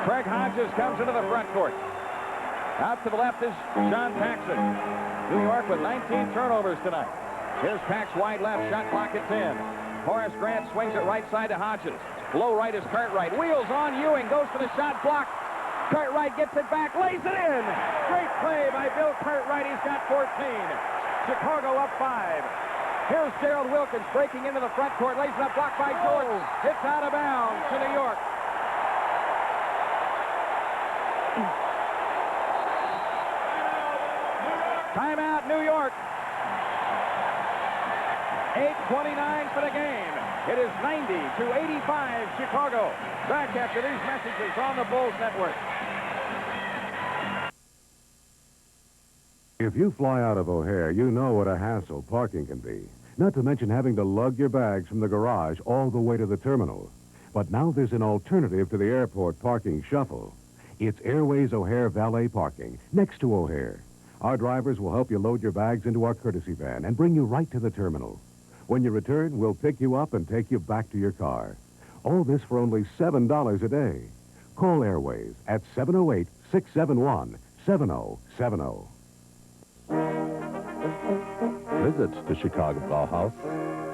Craig Hodges comes into the front court. Out to the left is John Paxson. New York with 19 turnovers tonight. Here's Pax wide left, shot clock at 10. Horace Grant swings it right side to Hodges. Low right is Cartwright. Wheels on Ewing, goes for the shot block. Cartwright gets it back, lays it in. Great play by Bill Cartwright. He's got 14. Chicago up 5. Here's Gerald Wilkins breaking into the front court, lays it up, blocked by Jordan. Hits out of bounds to New York. Timeout, New York. 8:29 for the game. It is 90-85 Chicago. Back after these messages on the Bulls Network. If you fly out of O'Hare, you know what a hassle parking can be. Not to mention having to lug your bags from the garage all the way to the terminal. But now there's an alternative to the airport parking shuffle. It's Airways O'Hare Valet Parking, next to O'Hare. Our drivers will help you load your bags into our courtesy van and bring you right to the terminal. When you return, we'll pick you up and take you back to your car. All this for only $7 a day. Call Airways at 708-671-7070. Visit the Chicago Brauhaus,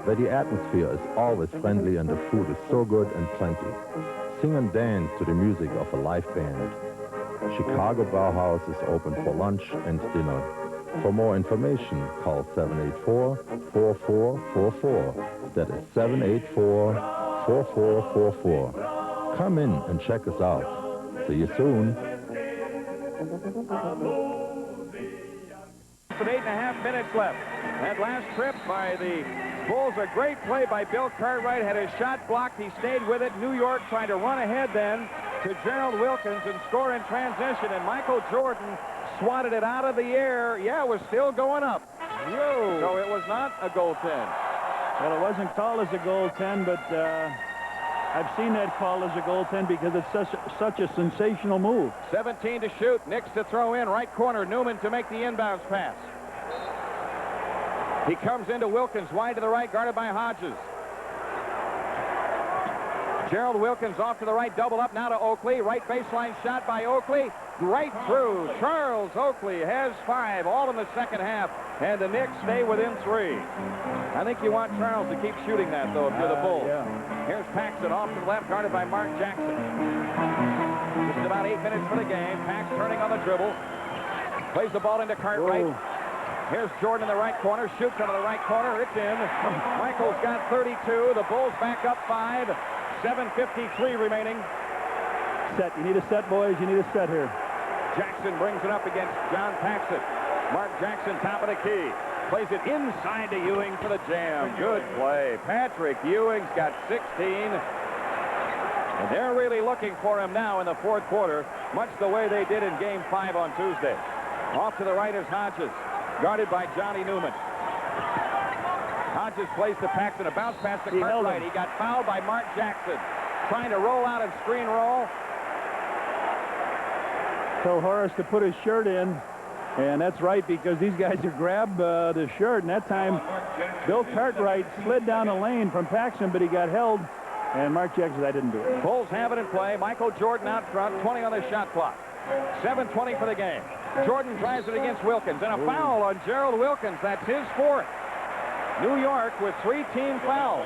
where the atmosphere is always friendly and the food is so good and plenty. Sing and dance to the music of a live band. Chicago Brauhaus is open for lunch and dinner. For more information, call 784-4444. That is 784-4444. Come in and check us out. See you soon. With 8.5 minutes left. That last trip by the Bulls, a great play by Bill Cartwright. Had his shot blocked. He stayed with it. New York trying to run ahead then to Gerald Wilkins and score in transition. And Michael Jordan swatted it out of the air. Yeah, it was still going up. Whoa. So it was not a goaltend. Well, it wasn't called as a goaltend, but I've seen that called as a goaltend because it's such a sensational move. 17 to shoot. Knicks to throw in. Right corner. Newman to make the inbounds pass. He comes into Wilkins, wide to the right, guarded by Hodges. Gerald Wilkins off to the right, double up now to Oakley. Right baseline shot by Oakley. Right through. Charles Oakley has 5, all in the second half. And the Knicks stay within 3. I think you want Charles to keep shooting that, though, if you're the Bulls. Yeah. Here's Paxson off to the left, guarded by Mark Jackson. Just about 8 minutes for the game. Pax turning on the dribble. Plays the ball into Cartwright. Whoa. Here's Jordan in the right corner. Shoots out of the right corner. It's in. Michael's got 32. The Bulls back up 5. 7:53 remaining. Set. You need a set, boys. You need a set here. Jackson brings it up against John Paxson. Mark Jackson, top of the key. Plays it inside to Ewing for the jam. Good play. Patrick Ewing's got 16. And they're really looking for him now in the fourth quarter, much the way they did in Game 5 on Tuesday. Off to the right is Hodges, guarded by Johnny Newman. Hodges plays to Paxton. A bounce pass to He held Cartwright. him. He got fouled by Mark Jackson. Trying to roll out and screen roll. Told Horace to put his shirt in. And that's right, because these guys have grabbed the shirt. And that time, Bill Cartwright slid down the lane from Paxton, but he got held. And Mark Jackson, I didn't do it. Bulls have it in play. Michael Jordan out front, 20 on the shot clock. 7:20 for the game. Jordan drives it against Wilkins, and a foul on Gerald Wilkins. That's his fourth. New York with 3 team fouls.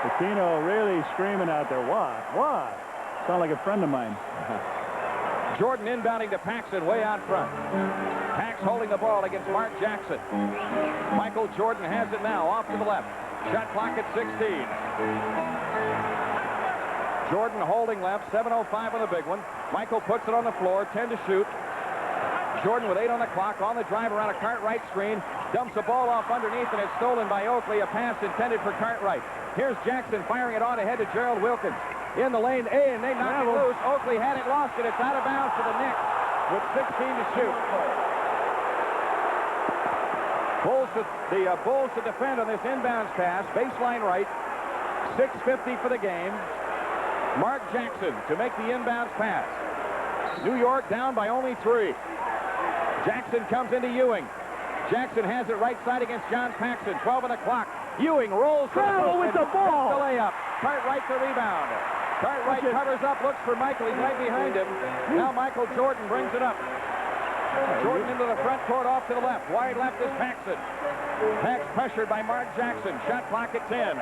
Pitino really screaming out there. What? What? Sound like a friend of mine. Jordan inbounding to Paxton way out front. Pax holding the ball against Mark Jackson. Michael Jordan has it now off to the left. Shot clock at 16. Jordan holding left, 7:05 on the big one. Michael puts it on the floor, 10 to shoot. Jordan with 8 on the clock, on the drive around a Cartwright screen, dumps the ball off underneath, and it's stolen by Oakley, a pass intended for Cartwright. Here's Jackson firing it on ahead to Gerald Wilkins. In the lane, and they knock it loose. Oakley had it, lost it. It's out of bounds for the Knicks with 16 to shoot. Bulls to defend on this inbounds pass, baseline right, 6:50 for the game. Mark Jackson to make the inbounds pass. New York down by only 3. Jackson comes into Ewing. Jackson has it right side against John Paxson. 12 on the clock. Ewing rolls Travel with the ball. The layup. Cartwright the rebound. Cartwright covers up, looks for Michael. He's right behind him. Now Michael Jordan brings it up. Jordan into the front court, off to the left. Wide left is Paxson. Pax pressured by Mark Jackson. Shot clock at 10.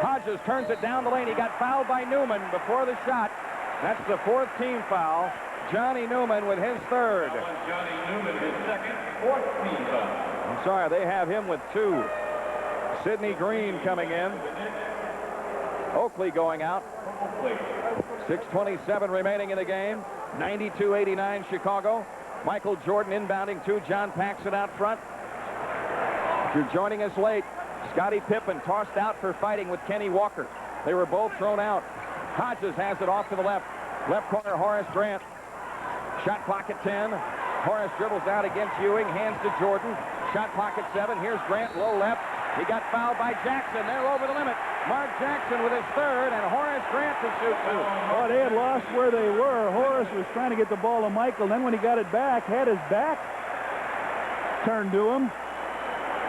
Hodges turns it down the lane. He got fouled by Newman before the shot. That's the 4th team foul. Johnny Newman with his 3rd. Johnny Newman, his second, 4th team foul. I'm sorry, they have him with 2. Sidney Green coming in. Oakley going out. 6:27 remaining in the game. 92-89 Chicago. Michael Jordan inbounding to John Paxson out front. If you're joining us late, Scottie Pippen tossed out for fighting with Kenny Walker. They were both thrown out. Hodges has it off to the left. Left corner, Horace Grant. Shot clock at 10. Horace dribbles out against Ewing, hands to Jordan. Shot clock at 7. Here's Grant, low left. He got fouled by Jackson. They're over the limit. Mark Jackson with his 3rd, and Horace Grant to shoot 2. Oh, they had lost where they were. Horace was trying to get the ball to Michael. Then when he got it back, had his back turned to him.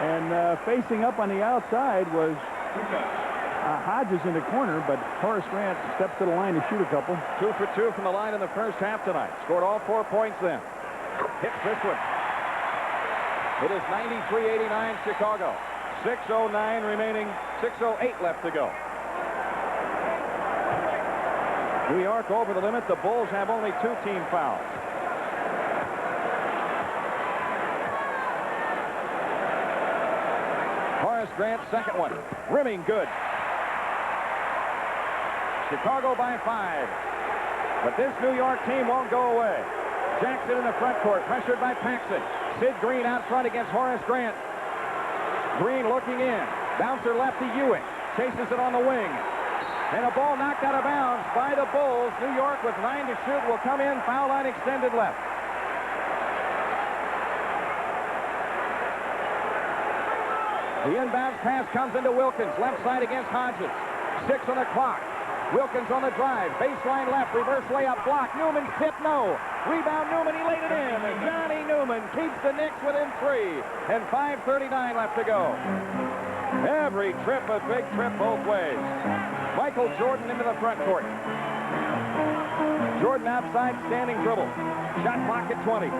And facing up on the outside was Hodges in the corner, but Horace Grant steps to the line to shoot a couple. 2 for 2 from the line in the first half tonight. Scored all 4 points then. Hits this one. It is 93-89 Chicago. 6:09 remaining, 6:08 left to go. New York over the limit. The Bulls have only 2 team fouls. Horace Grant, second one. Rimming good. Chicago by 5. But this New York team won't go away. Jackson in the front court, pressured by Paxson. Sid Green out front against Horace Grant. Green looking in. Bouncer left to Ewing. Chases it on the wing. And a ball knocked out of bounds by the Bulls. New York with 9 to shoot will come in. Foul line extended left. The inbounds pass comes into Wilkins. Left side against Hodges. 6 on the clock. Wilkins on the drive. Baseline left. Reverse layup block. Newman's tip, no. Rebound Newman. He laid it in. Johnny Newman keeps the Knicks within 3. And 5:39 left to go. Every trip a big trip both ways. Michael Jordan into the front court. Jordan outside, standing dribble. Shot clock at 20.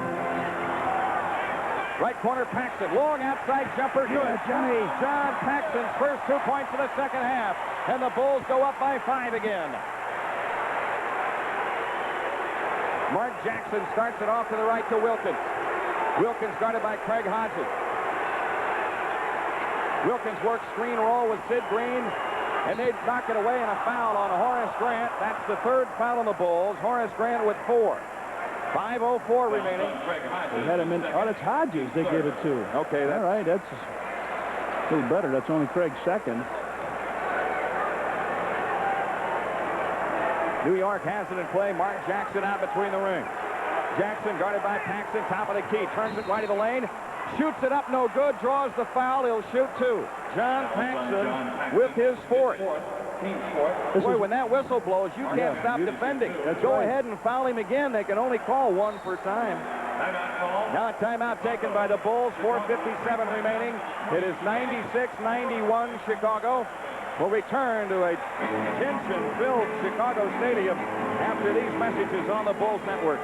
Right corner, Paxson. Long outside jumper. Good. Johnny. John Paxson's first 2 points of the second half. And the Bulls go up by 5 again. Mark Jackson starts it off to the right to Wilkins. Wilkins guarded by Craig Hodges. Wilkins works screen roll with Sid Green. And they knock it away, and a foul on Horace Grant. That's the 3rd foul on the Bulls. Horace Grant with 4. 5:04 remaining. They had him in. Oh, that's Hodges they gave it to. Okay, that's all right. That's a little better. That's only Craig's second. New York has it in play. Mark Jackson out between the rings. Jackson guarded by Paxson, top of the key. Turns it right of the lane. Shoots it up, no good. Draws the foul. He'll shoot two. John Paxson with his fourth. Boy, when that whistle blows, you can't stop defending. Go ahead and foul him again. They can only call one per time. Now a timeout taken by the Bulls. 4:57 remaining. It is 96-91 Chicago. We'll return to a tension-filled Chicago Stadium after these messages on the Bulls Network.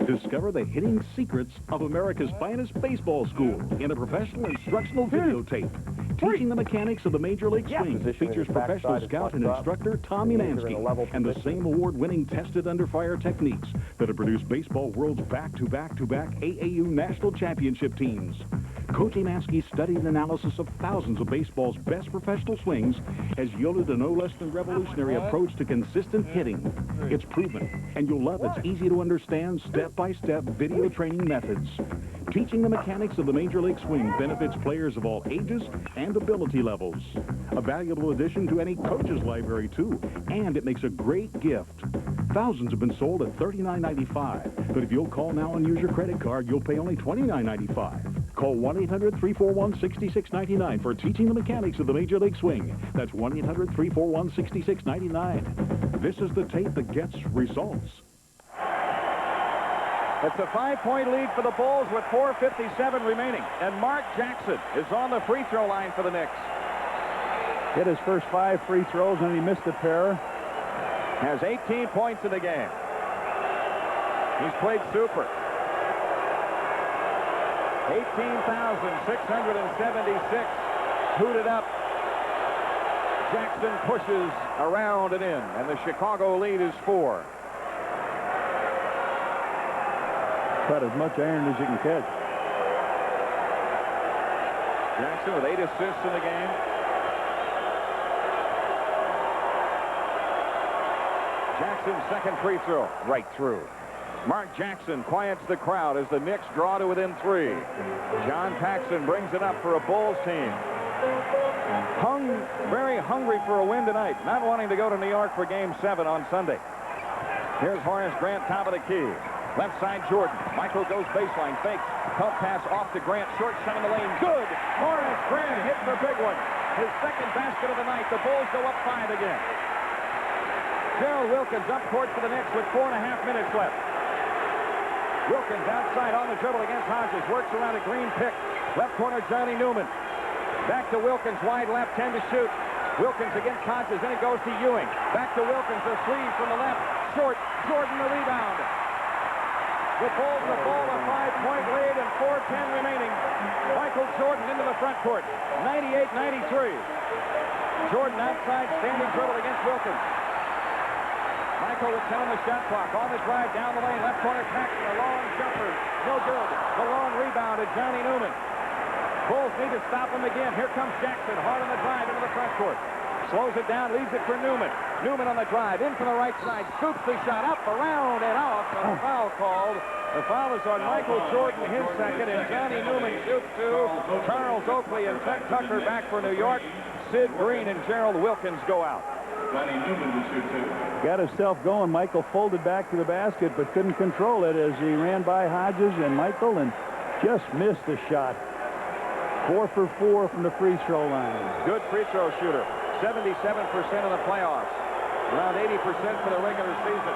Discover the hitting secrets of America's finest baseball school in a professional instructional videotape. Teaching the mechanics of the Major League Swing features professional scout and instructor Tom Umansky and the same award-winning tested under fire techniques that have produced baseball world's back-to-back-to-back AAU national championship teams. Coach Umansky's study and analysis of thousands of baseball's best professional swings has yielded a no less than revolutionary approach to consistent hitting. It's proven, and you'll love its easy-to-understand, step-by-step video training methods. Teaching the mechanics of the Major League Swing benefits players of all ages and ability levels. A valuable addition to any coach's library, too, and it makes a great gift. Thousands have been sold at $39.95, but if you'll call now and use your credit card, you'll pay only $29.95. Call 1-800-341-6699 for Teaching the Mechanics of the Major League Swing. That's 1-800-341-6699. This is the tape that gets results. It's a 5-point lead for the Bulls with 4:57 remaining. And Mark Jackson is on the free throw line for the Knicks. Hit his first 5 free throws, and he missed a pair. Has 18 points in the game. He's played super. 18,676 hooted up. Jackson pushes around and in, and the Chicago lead is 4. Cut as much iron as you can catch. Jackson with 8 assists in the game. Jackson's second free throw, right through. Mark Jackson quiets the crowd as the Knicks draw to within 3. John Paxson brings it up for a Bulls team. Very hungry for a win tonight, not wanting to go to New York for Game 7 on Sunday. Here's Horace Grant, top of the key. Left side, Jordan. Michael goes baseline, fakes. Pump pass off to Grant. Short shot in the lane. Good. Horace Grant hits the big one. His second basket of the night. The Bulls go up 5 again. Gerald Wilkins up court for the Knicks with 4.5 minutes left. Wilkins outside on the dribble against Hodges. Works around a green pick. Left corner, Johnny Newman. Back to Wilkins, wide left, 10 to shoot. Wilkins against Hodges, then it goes to Ewing. Back to Wilkins, a 3 from the left. Short. Jordan the rebound. The Bulls have ball a 5-point lead and 4:10 remaining. Michael Jordan into the front court. 98-93. Jordan outside, standing dribble against Wilkins. Michael with 10 on the shot clock. On the drive down the lane. Left corner, Paxson. A long jumper. No good. The long rebound to Johnny Newman. Bulls need to stop him again. Here comes Jackson. Hard on the drive into the front court. Slows it down. Leaves it for Newman. Newman on the drive. In from the right side. Scoops the shot up, around, and off. And a foul called. The foul is on Michael Jordan, his second, and Johnny Newman shoots 2. Charles Oakley and Ted Tucker back for New York. Sid Green and Gerald Wilkins go out. Johnny Newman to shoot 2. Got himself going. Michael folded back to the basket, but couldn't control it as he ran by Hodges and Michael and just missed the shot. 4 for 4 from the free throw line. Good free throw shooter. 77% in the playoffs. Around 80% for the regular season.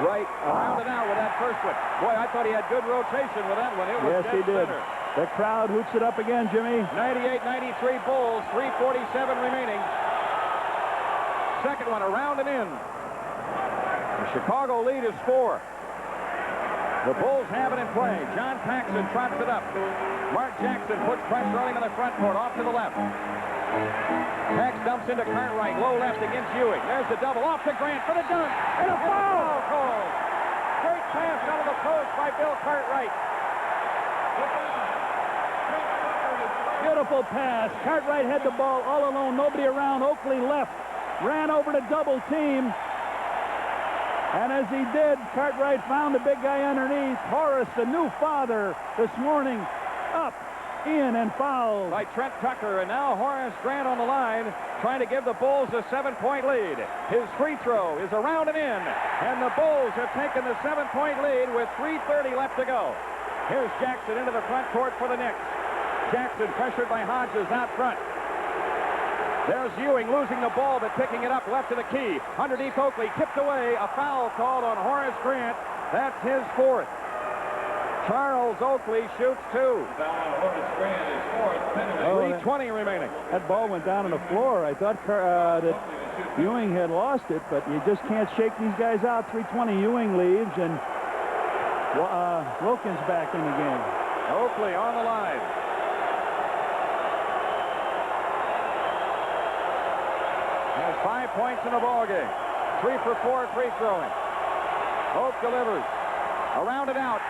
Right around and out with that first one. Boy, I thought he had good rotation with that one. It was yes, he did. Center. The crowd hoots it up again, Jimmy. 98-93 Bulls. 3:47 remaining. Second one around and in. The Chicago lead is 4. The Bulls have it in play. John Paxson trots it up. Mark Jackson puts pressure on him in the front court, off to the left. Pax dumps into Cartwright, low left against Ewing. There's the double, off to Grant for the dunk. And a foul call. Great pass out of the post by Bill Cartwright. Beautiful pass. Cartwright had the ball all alone, nobody around. Oakley left, ran over to double team. And as he did, Cartwright found the big guy underneath. Horace, the new father this morning, up in and fouled by Trent Tucker, and now Horace Grant on the line trying to give the Bulls a 7-point lead. His free throw is around and in, and the Bulls have taken the 7-point lead with 3:30 left to go. Here's Jackson into the front court for the Knicks. Jackson pressured by Hodges out front. There's Ewing losing the ball but picking it up left of the key. Underneath Oakley, tipped away. A foul called on Horace Grant. That's his fourth. Charles Oakley shoots two. 3:20 remaining. That ball went down on the floor. I thought that Ewing had lost it, but you just can't shake these guys out. 3:20, Ewing leaves, and Wilkins back in the game. Oakley on the line. Has 5 points in the ball game. 3 for 4 free throwing. Oak delivers. Around and out.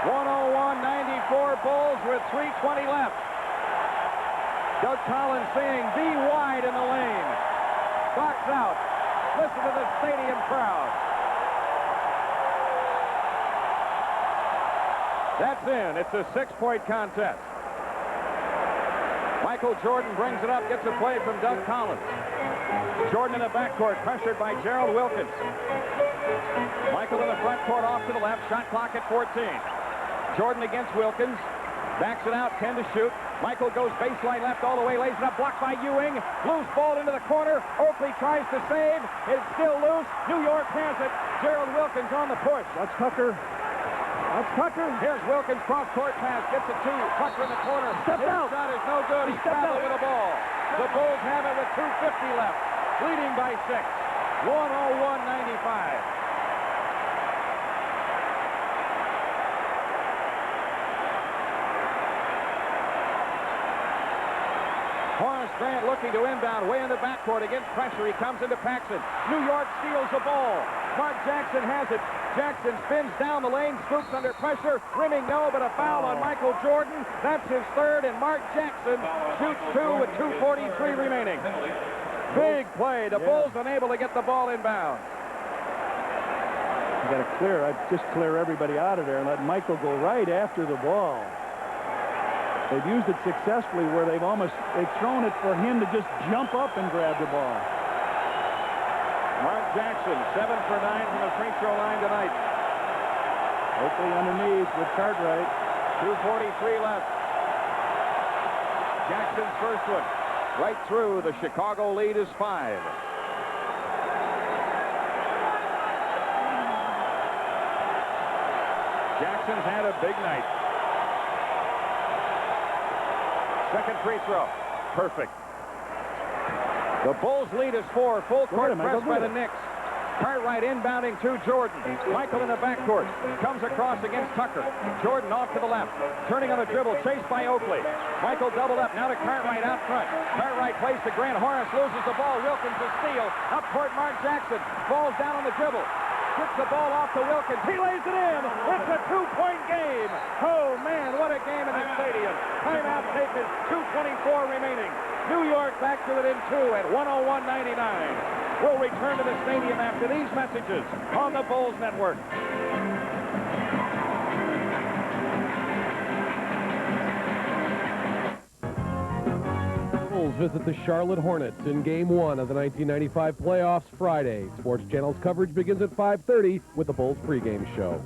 101-94 Bulls with 3:20 left. Doug Collins saying, "Be wide in the lane." Box out. Listen to the stadium crowd. That's in. It's a 6-point contest. Michael Jordan brings it up, gets a play from Doug Collins. Jordan in the backcourt, pressured by Gerald Wilkins. Michael in the front court, off to the left, shot clock at 14. Jordan against Wilkins, backs it out, 10 to shoot. Michael goes baseline left all the way, lays it up, blocked by Ewing. Loose ball into the corner. Oakley tries to save. It's still loose. New York has it. Gerald Wilkins on the push. That's Tucker. Here's Wilkins, cross-court pass, gets it to Tucker in the corner. Stepped His out. shot is no good. He's traveling with the ball. The Bulls have it with 2:50 left, leading by 6. 101-95. Horace Grant looking to inbound, way in the backcourt against pressure. He comes into Paxson. New York steals the ball. Mark Jackson has it. Jackson spins down the lane, scoops under pressure. Rimming no, but a foul on Michael Jordan. That's his third, and Mark Jackson shoots 2 with 2:43 remaining. Big play. The Bulls unable to get the ball inbound. You got to clear. I'd just clear everybody out of there and let Michael go right after the ball. They've used it successfully where they've thrown it for him to just jump up and grab the ball. Mark Jackson, 7 for 9 from the free throw line tonight. Oakley underneath with Cartwright. 2:43 left. Jackson's first one. Right through. The Chicago lead is 5. Jackson's had a big night. Second free throw. Perfect. The Bulls lead is 4. Full court press by the Knicks. Cartwright inbounding to Jordan. Michael in the backcourt. Comes across against Tucker. Jordan off to the left. Turning on the dribble. Chased by Oakley. Michael doubled up. Now to Cartwright out front. Cartwright plays to Grant. Horace loses the ball. Wilkins to steal. Up court Mark Jackson. Falls down on the dribble. Gets the ball off to Wilkins. He lays it in. It's a 2-point game. Oh, man, what a game in the stadium. Timeout taken. 2:24 remaining. New York back to it in 2 at 101-99. We'll return to the stadium after these messages on the Bulls Network. Bulls visit the Charlotte Hornets in Game 1 of the 1995 playoffs Friday. Sports Channel's coverage begins at 5:30 with the Bulls pregame show.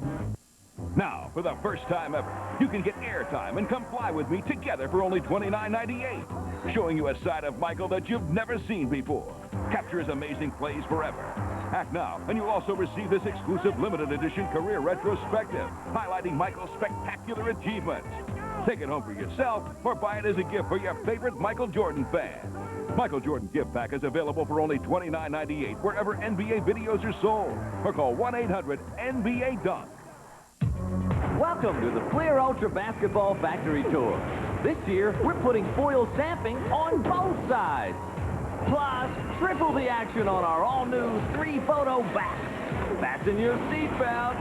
Now, for the first time ever, you can get airtime and come fly with me together for only $29.98. Showing you a side of Michael that you've never seen before. Capture his amazing plays forever. Act now, and you'll also receive this exclusive limited edition career retrospective, highlighting Michael's spectacular achievements. Take it home for yourself or buy it as a gift for your favorite Michael Jordan fan. Michael Jordan gift pack is available for only $29.98 wherever NBA videos are sold. Or call 1-800-NBA-DUNK. Welcome to the Fleer Ultra Basketball Factory Tour. This year, we're putting foil stamping on both sides. Plus, triple the action on our all-new 3-photo back. Fasten your seatbelt.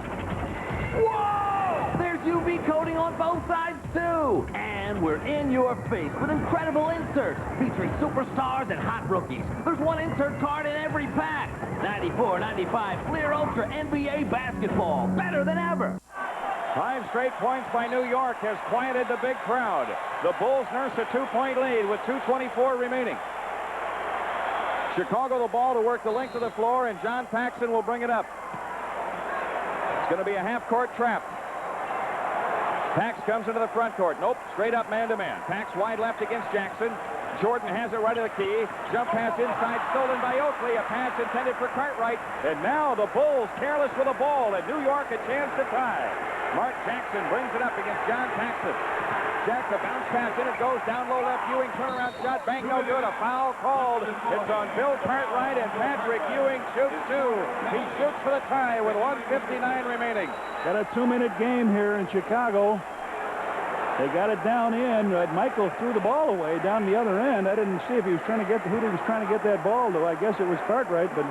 Whoa! There's UV coating on both sides, too. And we're in your face with incredible inserts featuring superstars and hot rookies. There's one insert card in every pack. 94-95 Fleer Ultra NBA Basketball. Better than ever. 5 straight points by New York has quieted the big crowd. The Bulls nurse a 2-point lead with 2:24 remaining. Chicago the ball to work the length of the floor, and John Paxson will bring it up. It's going to be a half-court trap. Pax comes into the front court. Nope, straight up man-to-man. Pax wide left against Jackson. Jordan has it right of the key. Jump pass inside, stolen by Oakley. A pass intended for Cartwright. And now the Bulls careless with the ball, and New York a chance to tie. Mark Jackson brings it up against John Paxson. Jackson, bounce pass in, it goes down low left. Ewing turnaround shot, bang, no good. A foul called. It's on Bill Cartwright, and Patrick Ewing shoots two. He shoots for the tie with 1:59 remaining. Got a 2-minute game here in Chicago. They got it down in. Michael threw the ball away down the other end. I didn't see if he was trying to get who he was trying to get that ball to. I guess it was Cartwright, but.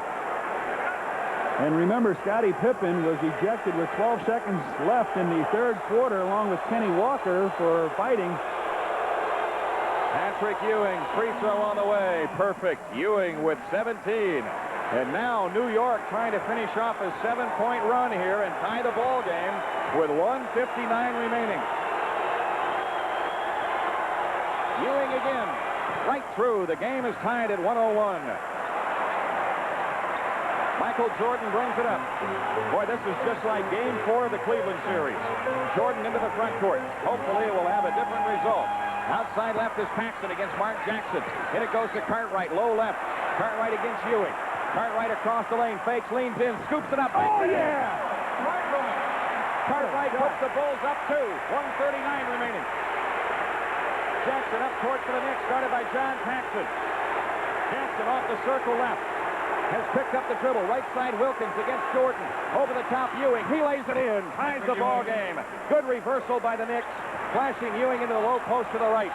And remember, Scottie Pippen was ejected with 12 seconds left in the third quarter, along with Kenny Walker for fighting. Patrick Ewing, free throw on the way. Perfect. Ewing with 17. And now New York trying to finish off a 7-point run here and tie the ball game with 1:59 remaining. Ewing again, right through. The game is tied at 101. Michael Jordan brings it up. Boy, this is just like Game 4 of the Cleveland series. Jordan into the front court. Hopefully it will have a different result. Outside left is Paxson against Mark Jackson. In it goes to Cartwright, low left. Cartwright against Ewing. Cartwright across the lane, fakes, leans in, scoops it up. Oh, yeah! Cartwright puts the Bulls up 2. 1:39 remaining. Jackson up court for the Knicks, started by John Paxson. Jackson off the circle left. Has picked up the dribble. Right side Wilkins against Jordan. Over the top Ewing. He lays it in. Ties the ball game. Good reversal by the Knicks. Flashing Ewing into the low post to the right.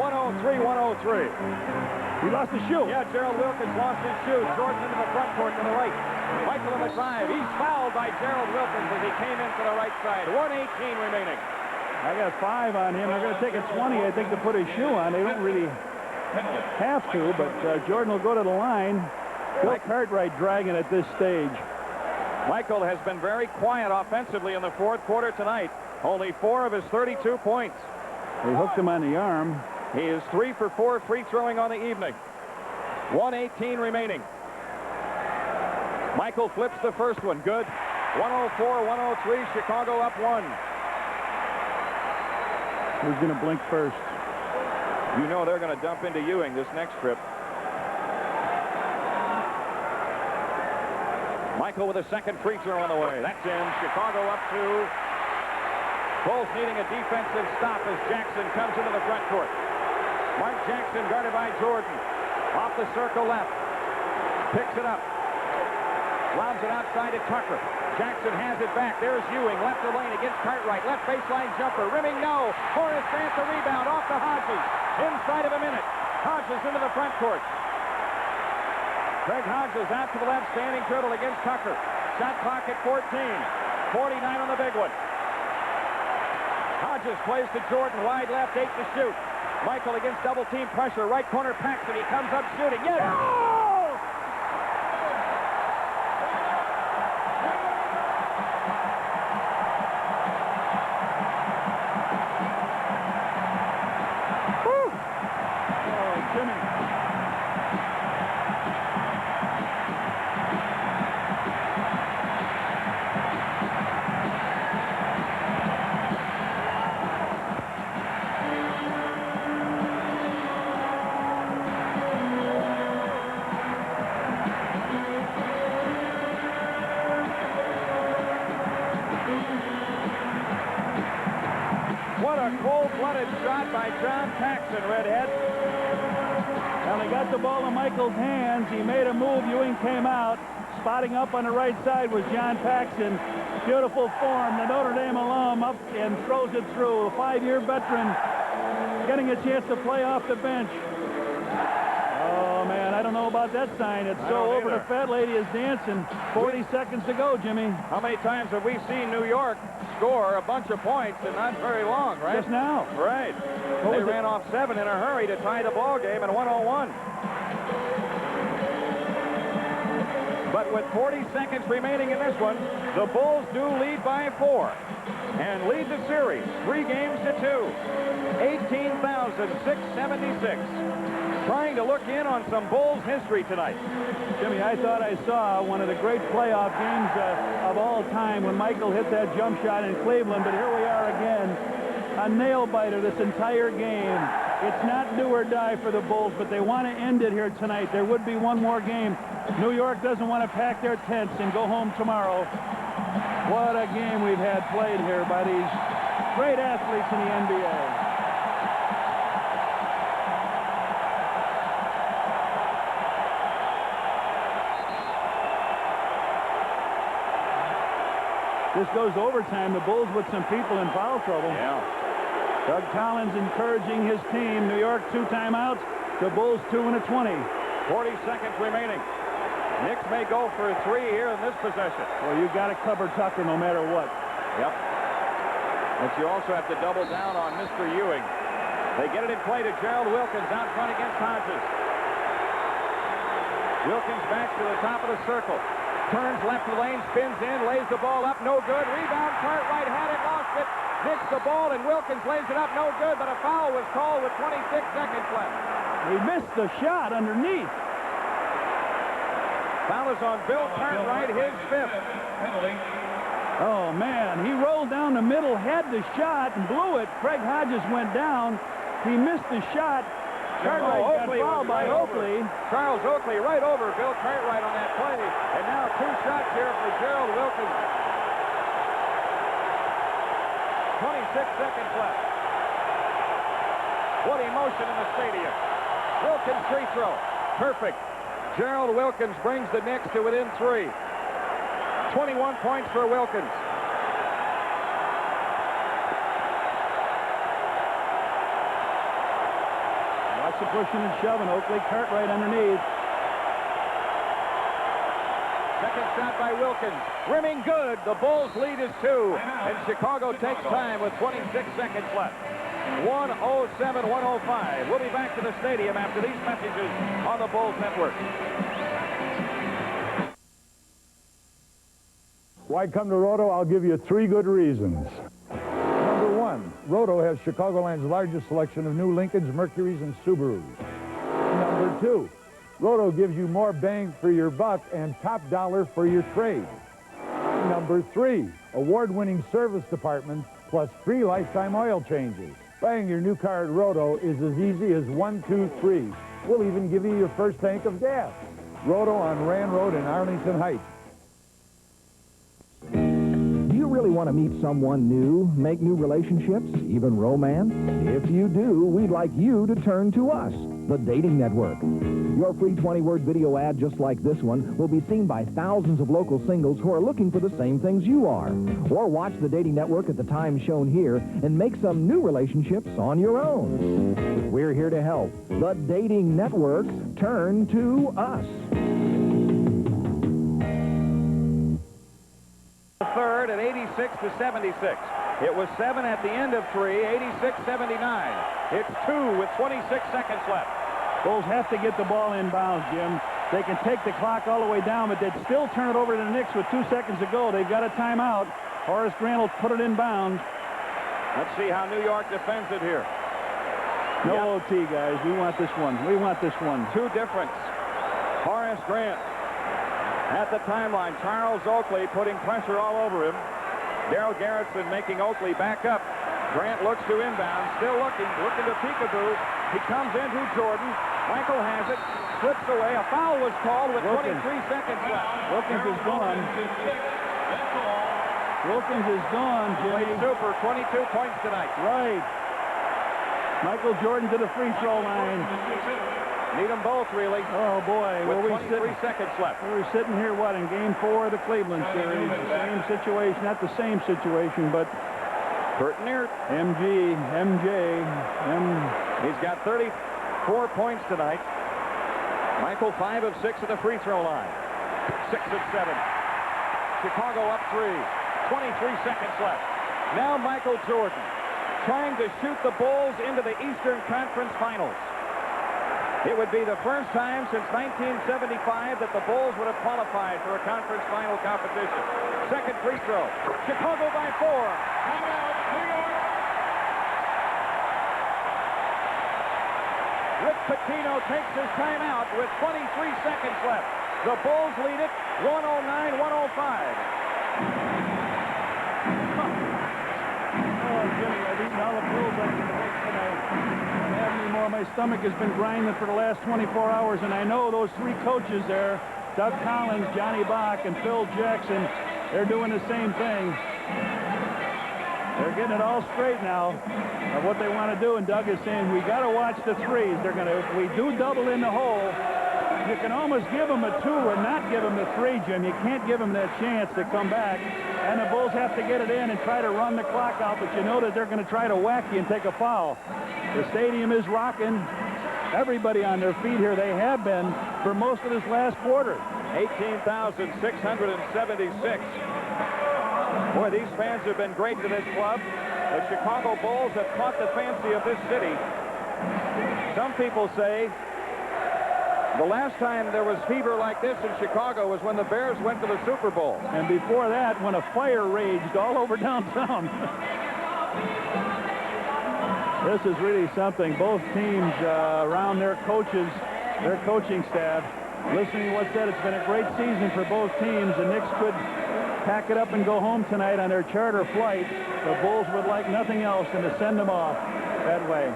103-103. He lost his shoe. Yeah, Gerald Wilkins lost his shoe. Jordan into the front court to the right. Michael in the drive. He's fouled by Gerald Wilkins as he came in to the right side. 1:18 remaining. I got 5 on him. They're going to take a 20, I think, to put his shoe on. They don't really have to, but Jordan will go to the line. Bill Cartwright dragging at this stage. Michael has been very quiet offensively in the fourth quarter tonight. Only 4 of his 32 points. They hooked him on the arm. He is 3 for 4 free throwing on the evening. 1:18 remaining. Michael flips the first one. Good. 104-103. Chicago up 1. Who's going to blink first? You know they're going to dump into Ewing this next trip. Michael with a second free throw on the way. That's in. Chicago up 2. Bulls needing a defensive stop as Jackson comes into the front court. Mark Jackson guarded by Jordan. Off the circle left. Picks it up. Lobs it outside to Tucker. Jackson has it back. There's Ewing. Left the lane against Cartwright. Left baseline jumper. Rimming no. Horace Grant the rebound off to Hodges. Inside of a minute. Hodges into the front court. Greg Hodges out to the left, standing dribble against Tucker. Shot clock at 14. 49 on the big one. Hodges plays to Jordan, wide left, 8 to shoot. Michael against double team pressure, right corner Paxson. He comes up shooting. Yes! Oh! Cold-blooded shot by John Paxson, Redhead. Well, they got the ball in Michael's hands. He made a move. Ewing came out. Spotting up on the right side was John Paxson. Beautiful form. The Notre Dame alum up and throws it through. A 5-year veteran getting a chance to play off the bench. Oh, man, I don't know about that sign. It's so over. The fat lady is dancing. 40 seconds to go, Jimmy. How many times have we seen New York score a bunch of points and not very long, right? Just now. Right. They ran off 7 in a hurry to tie the ball game at 101. But with 40 seconds remaining in this one, the Bulls do lead by 4. and lead the series 3 games to 2. 18,676. Trying to look in on some Bulls history tonight. Jimmy, I thought I saw one of the great playoff games of all time when Michael hit that jump shot in Cleveland, but here we are again. A nail-biter this entire game. It's not do or die for the Bulls, but they want to end it here tonight. There would be one more game. New York doesn't want to pack their tents and go home tomorrow. What a game we've had played here by these great athletes in the NBA. This goes overtime. The Bulls with some people in foul trouble. Yeah. Doug Collins encouraging his team. New York 2 timeouts. The Bulls 2 and a 20. 40 seconds remaining. Knicks may go for a 3 here in this possession. Well, you got to cover Tucker no matter what. Yep. But you also have to double down on Mr. Ewing. They get it in play to Gerald Wilkins out front against Hodges. Wilkins back to the top of the circle. Turns left of the lane, spins in, lays the ball up, no good. Rebound, Cartwright had it, lost it, nicks the ball, and Wilkins lays it up, no good, but a foul was called with 26 seconds left. He missed the shot underneath. Foul is on Bill Cartwright, his 5th. Oh, man, he rolled down the middle, had the shot, and blew it. Craig Hodges went down. He missed the shot. Cartwright got fouled by Oakley. Charles Oakley right over Bill Cartwright on that play. And now 2 shots here for Gerald Wilkins. 26 seconds left. What emotion in the stadium. Wilkins free throw. Perfect. Gerald Wilkins brings the Knicks to within 3. 21 points for Wilkins. Lots of pushing and shoving. Oakley, Cartwright underneath. Second shot by Wilkins. Rimming good. The Bulls lead is 2. And Chicago takes time with 26 seconds left. 107-105. We'll be back to the stadium after these messages on the Bulls Network. Why come to Roto? I'll give you 3 good reasons. Number 1, Roto has Chicagoland's largest selection of new Lincolns, Mercurys, and Subarus. Number 2, Roto gives you more bang for your buck and top dollar for your trade. Number 3, award-winning service department plus free lifetime oil changes. Buying your new car at Roto is as easy as 1, 2, 3. We'll even give you your first tank of gas. Roto on Rand Road in Arlington Heights. Do you really want to meet someone new, make new relationships, even romance? If you do, we'd like you to turn to us, the Dating Network. Your free 20-word video ad just like this one will be seen by thousands of local singles who are looking for the same things you are. Or watch the Dating Network at the time shown here and make some new relationships on your own. We're here to help. The Dating Network. Turn to us. Third at 86-76. It was 7 at the end of 3, 86-79. It's 2 with 26 seconds left. Bulls have to get the ball inbounds, Jim. They can take the clock all the way down, but they'd still turn it over to the Knicks with 2 seconds to go. They've got a timeout. Horace Grant will put it in bounds. Let's see how New York defends it here. No OT, guys. We want this one. We want this one. 2 difference. Horace Grant at the timeline. Charles Oakley putting pressure all over him. Darryl Garretson making Oakley back up. Grant looks to inbound, still looking to peekaboo. He comes into Jordan. Michael has it, slips away. A foul was called with 23 seconds left. Wilkins is gone. Wilkins is gone, Jimmy. Played super, 22 points tonight. Right. Michael Jordan to the free throw line. Need them both, really. Oh, boy. With 23 seconds left. We were sitting here, what, in Game 4 of the Cleveland series. The same situation. Not the same situation, but Burton Eart. MJ. He's got 34 points tonight. Michael 5 of 6 at the free throw line. 6 of 7. Chicago up 3. 23 seconds left. Now Michael Jordan trying to shoot the Bulls into the Eastern Conference Finals. It would be the first time since 1975 that the Bulls would have qualified for a conference final competition. Second free throw. Chicago by 4. Timeout, New York. Rick Pitino takes his timeout with 23 seconds left. The Bulls lead it 109-105. Oh, Jimmy, I've eaten all the pills I can take tonight. I don't have any more. My stomach has been grinding for the last 24 hours, and I know those three coaches there, Doug Collins, Johnny Bach, and Phil Jackson, they're doing the same thing. They're getting it all straight now of what they want to do, and Doug is saying, we got to watch the threes. They're going to, if we do double in the hole, you can almost give them a 2 or not give them the 3, Jim. You can't give them that chance to come back. And the Bulls have to get it in and try to run the clock out, but you know that they're going to try to whack you and take a foul. The stadium is rocking. Everybody on their feet here. They have been for most of this last quarter. 18,676. Boy, these fans have been great to this club. The Chicago Bulls have caught the fancy of this city. Some people say the last time there was fever like this in Chicago was when the Bears went to the Super Bowl. And before that, when a fire raged all over downtown. This is really something. Both teams around their coaches, their coaching staff, listening to what's said, it's been a great season for both teams. The Knicks could pack it up and go home tonight on their charter flight. The Bulls would like nothing else than to send them off that way.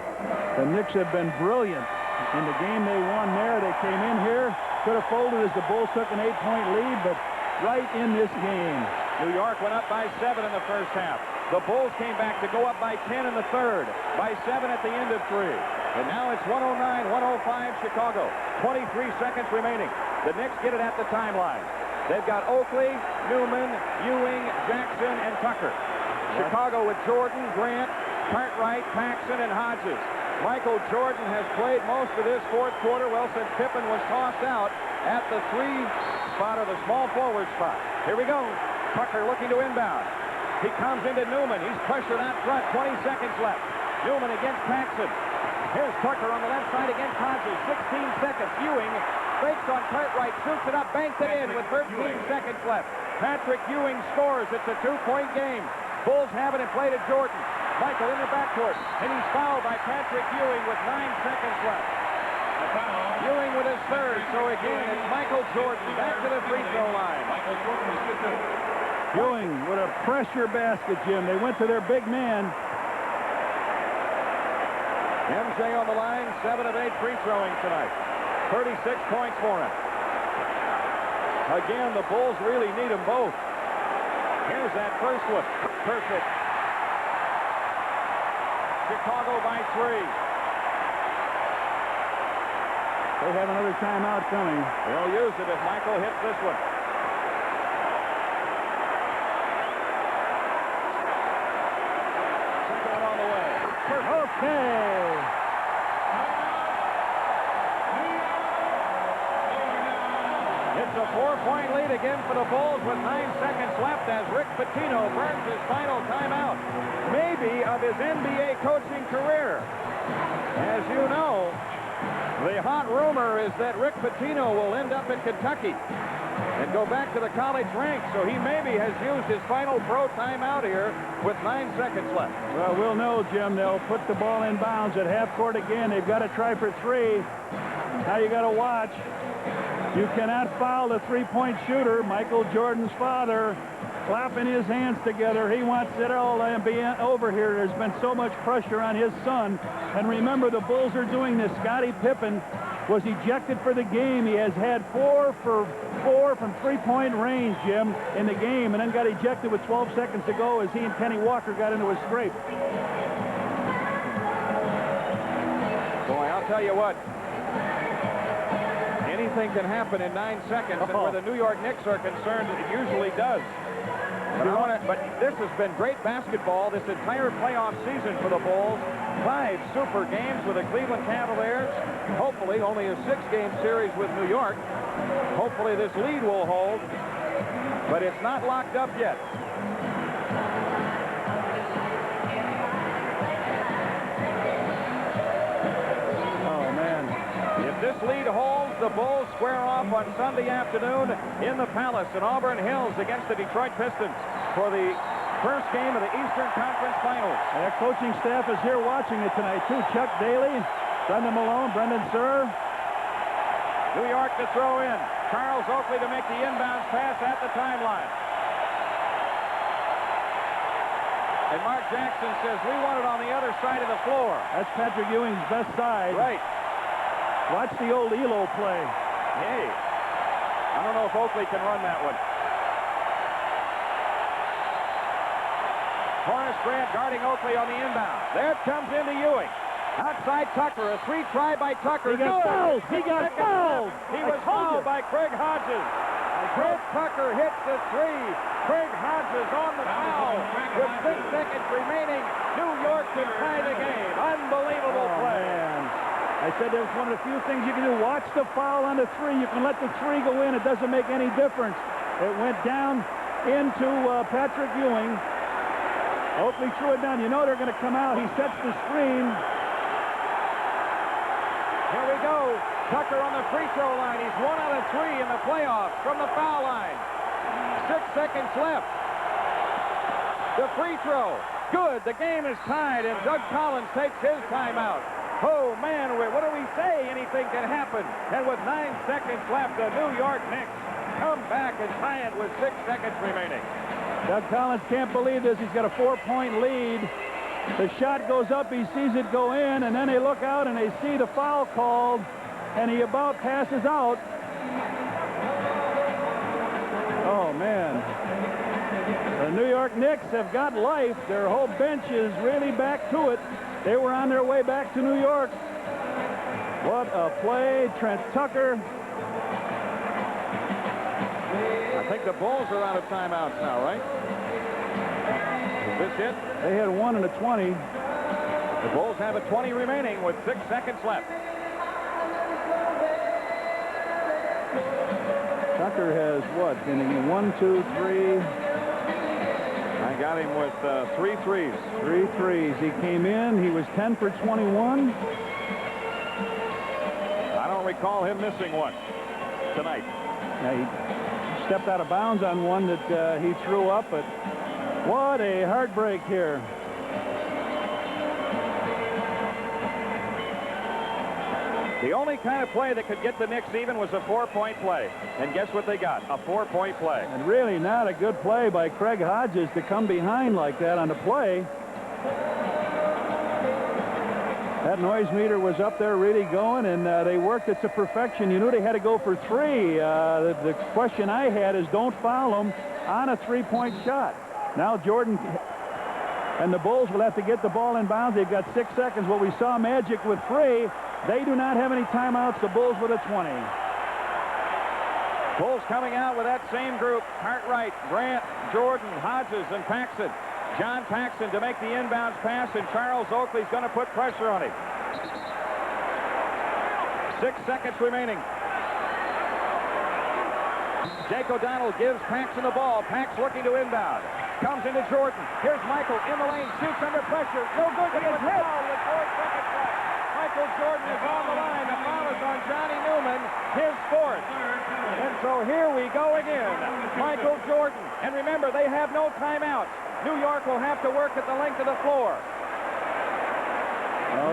The Knicks have been brilliant. In the game they won there, they came in here, could have folded as the Bulls took an 8-point lead, but right in this game. New York went up by 7 in the first half. The Bulls came back to go up by 10 in the third, by 7 at the end of 3. And now it's 109-105 Chicago. 23 seconds remaining. The Knicks get it at the timeline. They've got Oakley, Newman, Ewing, Jackson, and Tucker. Chicago with Jordan, Grant, Cartwright, Paxson, and Hodges. Michael Jordan has played most of this fourth quarter, well, since Pippen was tossed out at the 3 spot or the small forward spot. Here we go. Tucker looking to inbound. He comes into Newman. He's pressured out front. 20 seconds left. Newman against Paxson. Here's Tucker on the left side against Hodges. 16 seconds. Ewing fakes on Cartwright, shoots it up, banks it in with 13 seconds left. Patrick Ewing scores. It's a 2-point game. Bulls have it and play to Jordan. Michael in the backcourt, and he's fouled by Patrick Ewing with 9 seconds left. Ewing with his third, so again, it's Michael Jordan back to the free throw line. Ewing with a pressure basket, Jim. They went to their big man. MJ on the line, 7 of 8 free throwing tonight. 36 points for him. Again, the Bulls really need them both. Here's that first one. Perfect. Chicago by 3. They have another timeout coming. They'll use it if Michael hits this one. Second one on the way. Okay. It's a 4-point lead again for the Bulls with 9 seconds left as Rick Pitino burns his final timeout. Maybe of his NBA coaching career. As you know, the hot rumor is that Rick Pitino will end up in Kentucky and go back to the college ranks. So he maybe has used his final pro timeout here with 9 seconds left. Well, we'll know, Jim. They'll put the ball in bounds at half court again. They've got to try for 3. Now you got to watch. You cannot foul the 3-point shooter. Michael Jordan's father clapping his hands together. He wants it all to be over here. There's been so much pressure on his son. And remember, the Bulls are doing this. Scottie Pippen was ejected for the game. He has had 4 for 4 from 3-point range, Jim, in the game, and then got ejected with 12 seconds to go as he and Kenny Walker got into a scrape. Boy, I'll tell you what. Anything can happen in 9 seconds, and where the New York Knicks are concerned, it usually does. But this has been great basketball this entire playoff season for the Bulls. 5 super games with the Cleveland Cavaliers. Hopefully, only a 6-game series with New York. Hopefully, this lead will hold, but it's not locked up yet. this lead holds, the Bulls square off on Sunday afternoon in the Palace in Auburn Hills against the Detroit Pistons for the first game of the Eastern Conference Finals. And their coaching staff is here watching it tonight, too. Chuck Daly, Brendan Malone, Brendan Surr. New York to throw in. Charles Oakley to make the inbounds pass at the timeline. And Mark Jackson says, we want it on the other side of the floor. That's Patrick Ewing's best side. Right. Watch the old Elo play. Hey, I don't know if Oakley can run that one. Horace Grant guarding Oakley on the inbound. There it comes into Ewing. Outside Tucker, a three try by Tucker. He got fouled. He got fouled. He was fouled by Craig Hodges. Grant Tucker hits the three. Craig Hodges on the foul. With 6 seconds remaining, New York can tie the game. Unbelievable play. Man. I said there's one of the few things you can do. Watch the foul on the three. You can let the three go in. It doesn't make any difference. It went down into Patrick Ewing. Oakley threw it down. You know they're going to come out. He sets the screen. Here we go. Tucker on the free throw line. He's 1 out of 3 in the playoffs from the foul line. 6 seconds left. The free throw. Good. The game is tied, and Doug Collins takes his timeout. Oh, man, what do we say? Anything can happen. And with 9 seconds left, the New York Knicks come back and tie it with 6 seconds remaining. Doug Collins can't believe this. He's got a 4-point lead. The shot goes up. He sees it go in, and then they look out, and they see the foul called, and he about passes out. Oh, man. The New York Knicks have got life. Their whole bench is really back to it. They were on their way back to New York. What a play. Trent Tucker. I think the Bulls are out of timeouts now, right? Is this it? They had 1 and a 20. The Bulls have a 20 remaining with 6 seconds left. Tucker has what? Inning 1, 2, 3. I got him with 3 threes. 3 threes. He came in. He was 10 for 21. I don't recall him missing one tonight. Yeah, he stepped out of bounds on one that he threw up, but what a heartbreak here. The only kind of play that could get the Knicks even was a 4-point play. And guess what they got? A 4-point play. And really not a good play by Craig Hodges to come behind like that on the play. That noise meter was up there really going, and they worked it to perfection. You knew they had to go for 3. The question I had is don't foul them on a 3-point shot. Now Jordan and the Bulls will have to get the ball in bounds. They've got 6 seconds. Well, we saw Magic with 3. They do not have any timeouts. The Bulls with a 20. Bulls coming out with that same group. Cartwright, Grant, Jordan, Hodges, and Paxson. John Paxson to make the inbounds pass, and Charles Oakley's going to put pressure on him. 6 seconds remaining. Jake O'Donnell gives Paxson the ball. Pax looking to inbound. Comes into Jordan. Here's Michael in the lane. Shoots under pressure. No good. He gets fouled with 4 seconds left. Michael Jordan is on the line. The foul is on Johnny Newman, his 4th. And so here we go again. Michael Jordan. And remember, they have no timeouts. New York will have to work at the length of the floor.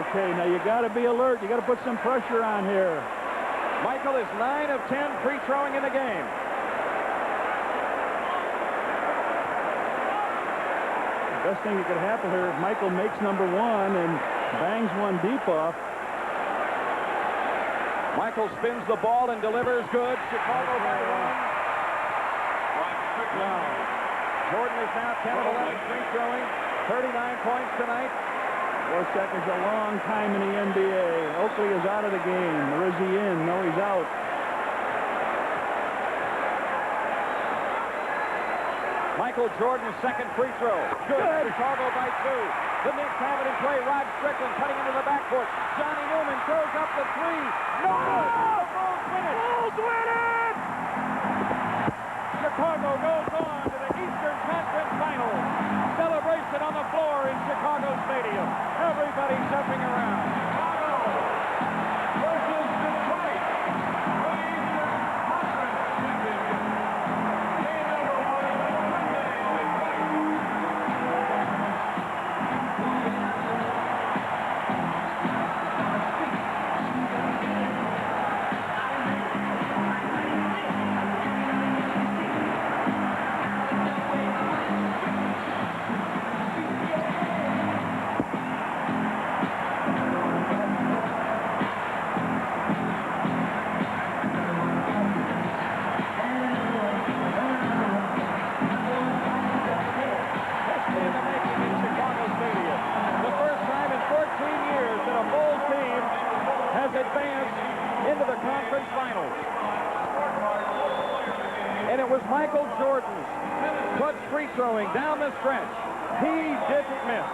Okay, now you got to be alert. You got to put some pressure on here. Michael is 9 of 10 free throwing in the game. The best thing that could happen here is Michael makes number 1 and bangs one deep off. Michael spins the ball and delivers good. Chicago by 1. Wow. Jordan is now 10 of 11 free throwing. 39 points tonight. 4 seconds, a long time in the NBA. Oakley is out of the game. Or is he in? No, he's out. Michael Jordan's second free throw. Good. Chicago by 2. The Knicks have it in play. Rod Strickland cutting into the backcourt. Johnny Newman throws up the 3. No good. The Bulls win it. Bulls win it! Chicago goes on to the Eastern Conference Finals. Celebration on the floor in Chicago Stadium. Everybody jumping around. Chicago versus Detroit. into the conference finals. And it was Michael Jordan's clutch free throwing down the stretch. He didn't miss.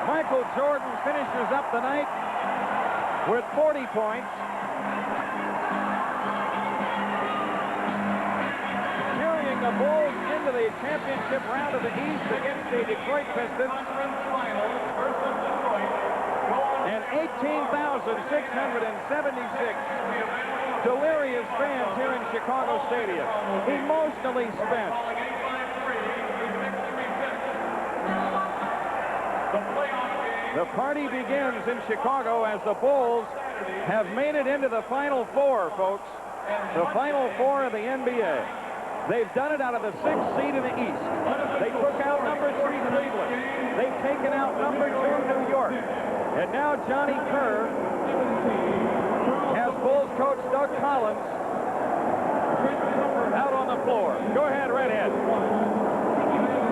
Michael Jordan finishes up the night with 40 points. Carrying the Bulls into the championship round of the East against the Detroit Pistons. And 18,676 delirious fans here in Chicago Stadium. Emotionally spent. The party begins in Chicago as the Bulls have made it into the Final Four, folks. The Final Four of the NBA. They've done it out of the 6th seed in the East. They took out number 3 Cleveland. They've taken out number 2 New York. And now Johnny Kerr has Bulls coach Doug Collins out on the floor. Go ahead, Redhead.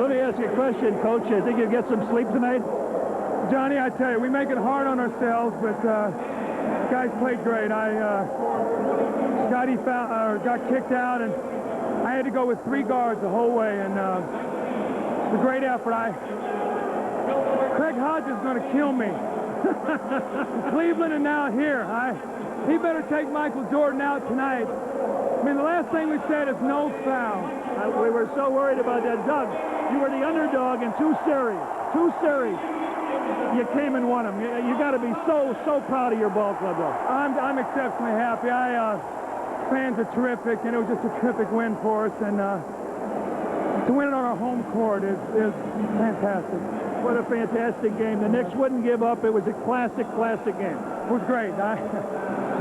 Let me ask you a question, Coach. I think you'll get some sleep tonight? Johnny, I tell you, we make it hard on ourselves, but guys played great. Scotty got kicked out, and I had to go with 3 guards the whole way, and it's a great effort. Craig Hodges is going to kill me. Cleveland and now here. He better take Michael Jordan out tonight. I mean, the last thing we said is no foul. We were so worried about that. Doug, you were the underdog in 2 series. 2 series. You came and won them. You got to be so proud of your ball club, though. I'm exceptionally happy. Fans are terrific, and it was just a terrific win for us. And to win it on our home court is fantastic. What a fantastic game. The Knicks wouldn't give up. It was a classic game. It was great.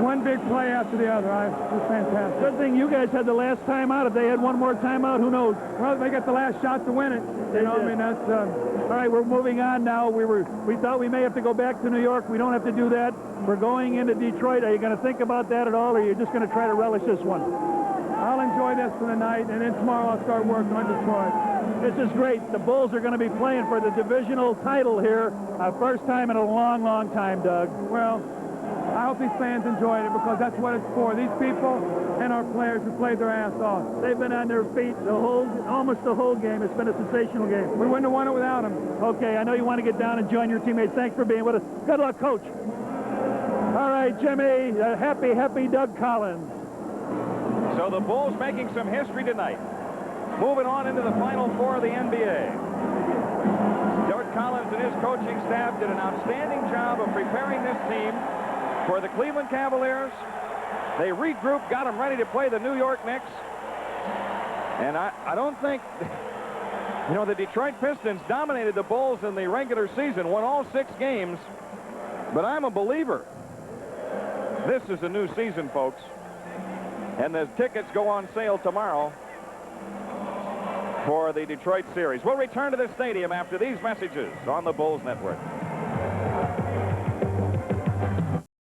One big play after the other. It was fantastic. Good thing you guys had the last timeout. If they had one more timeout, who knows? Well, they got the last shot to win it. You know, I mean, that's... all right, we're moving on now. We thought we may have to go back to New York. We don't have to do that. We're going into Detroit. Are you going to think about that at all, or are you just going to try to relish this one? I'll enjoy this for the night, and then tomorrow I'll start working on Detroit. This is great. The Bulls are going to be playing for the divisional title here. First time in a long, long time, Doug. Well, I hope these fans enjoyed it, because that's what it's for. These people and our players have played their ass off. They've been on their feet almost the whole game. It's been a sensational game. We wouldn't have won it without them. Okay, I know you want to get down and join your teammates. Thanks for being with us. Good luck, Coach. All right, Jimmy. Happy Doug Collins. So the Bulls making some history tonight. Moving on into the Final Four of the NBA. Doug Collins and his coaching staff did an outstanding job of preparing this team for the Cleveland Cavaliers. They regrouped, got them ready to play the New York Knicks. And I don't think, you know, the Detroit Pistons dominated the Bulls in the regular season, won all 6 games. But I'm a believer. This is a new season, folks. And the tickets go on sale tomorrow for the Detroit series. We'll return to the stadium after these messages on the Bulls Network.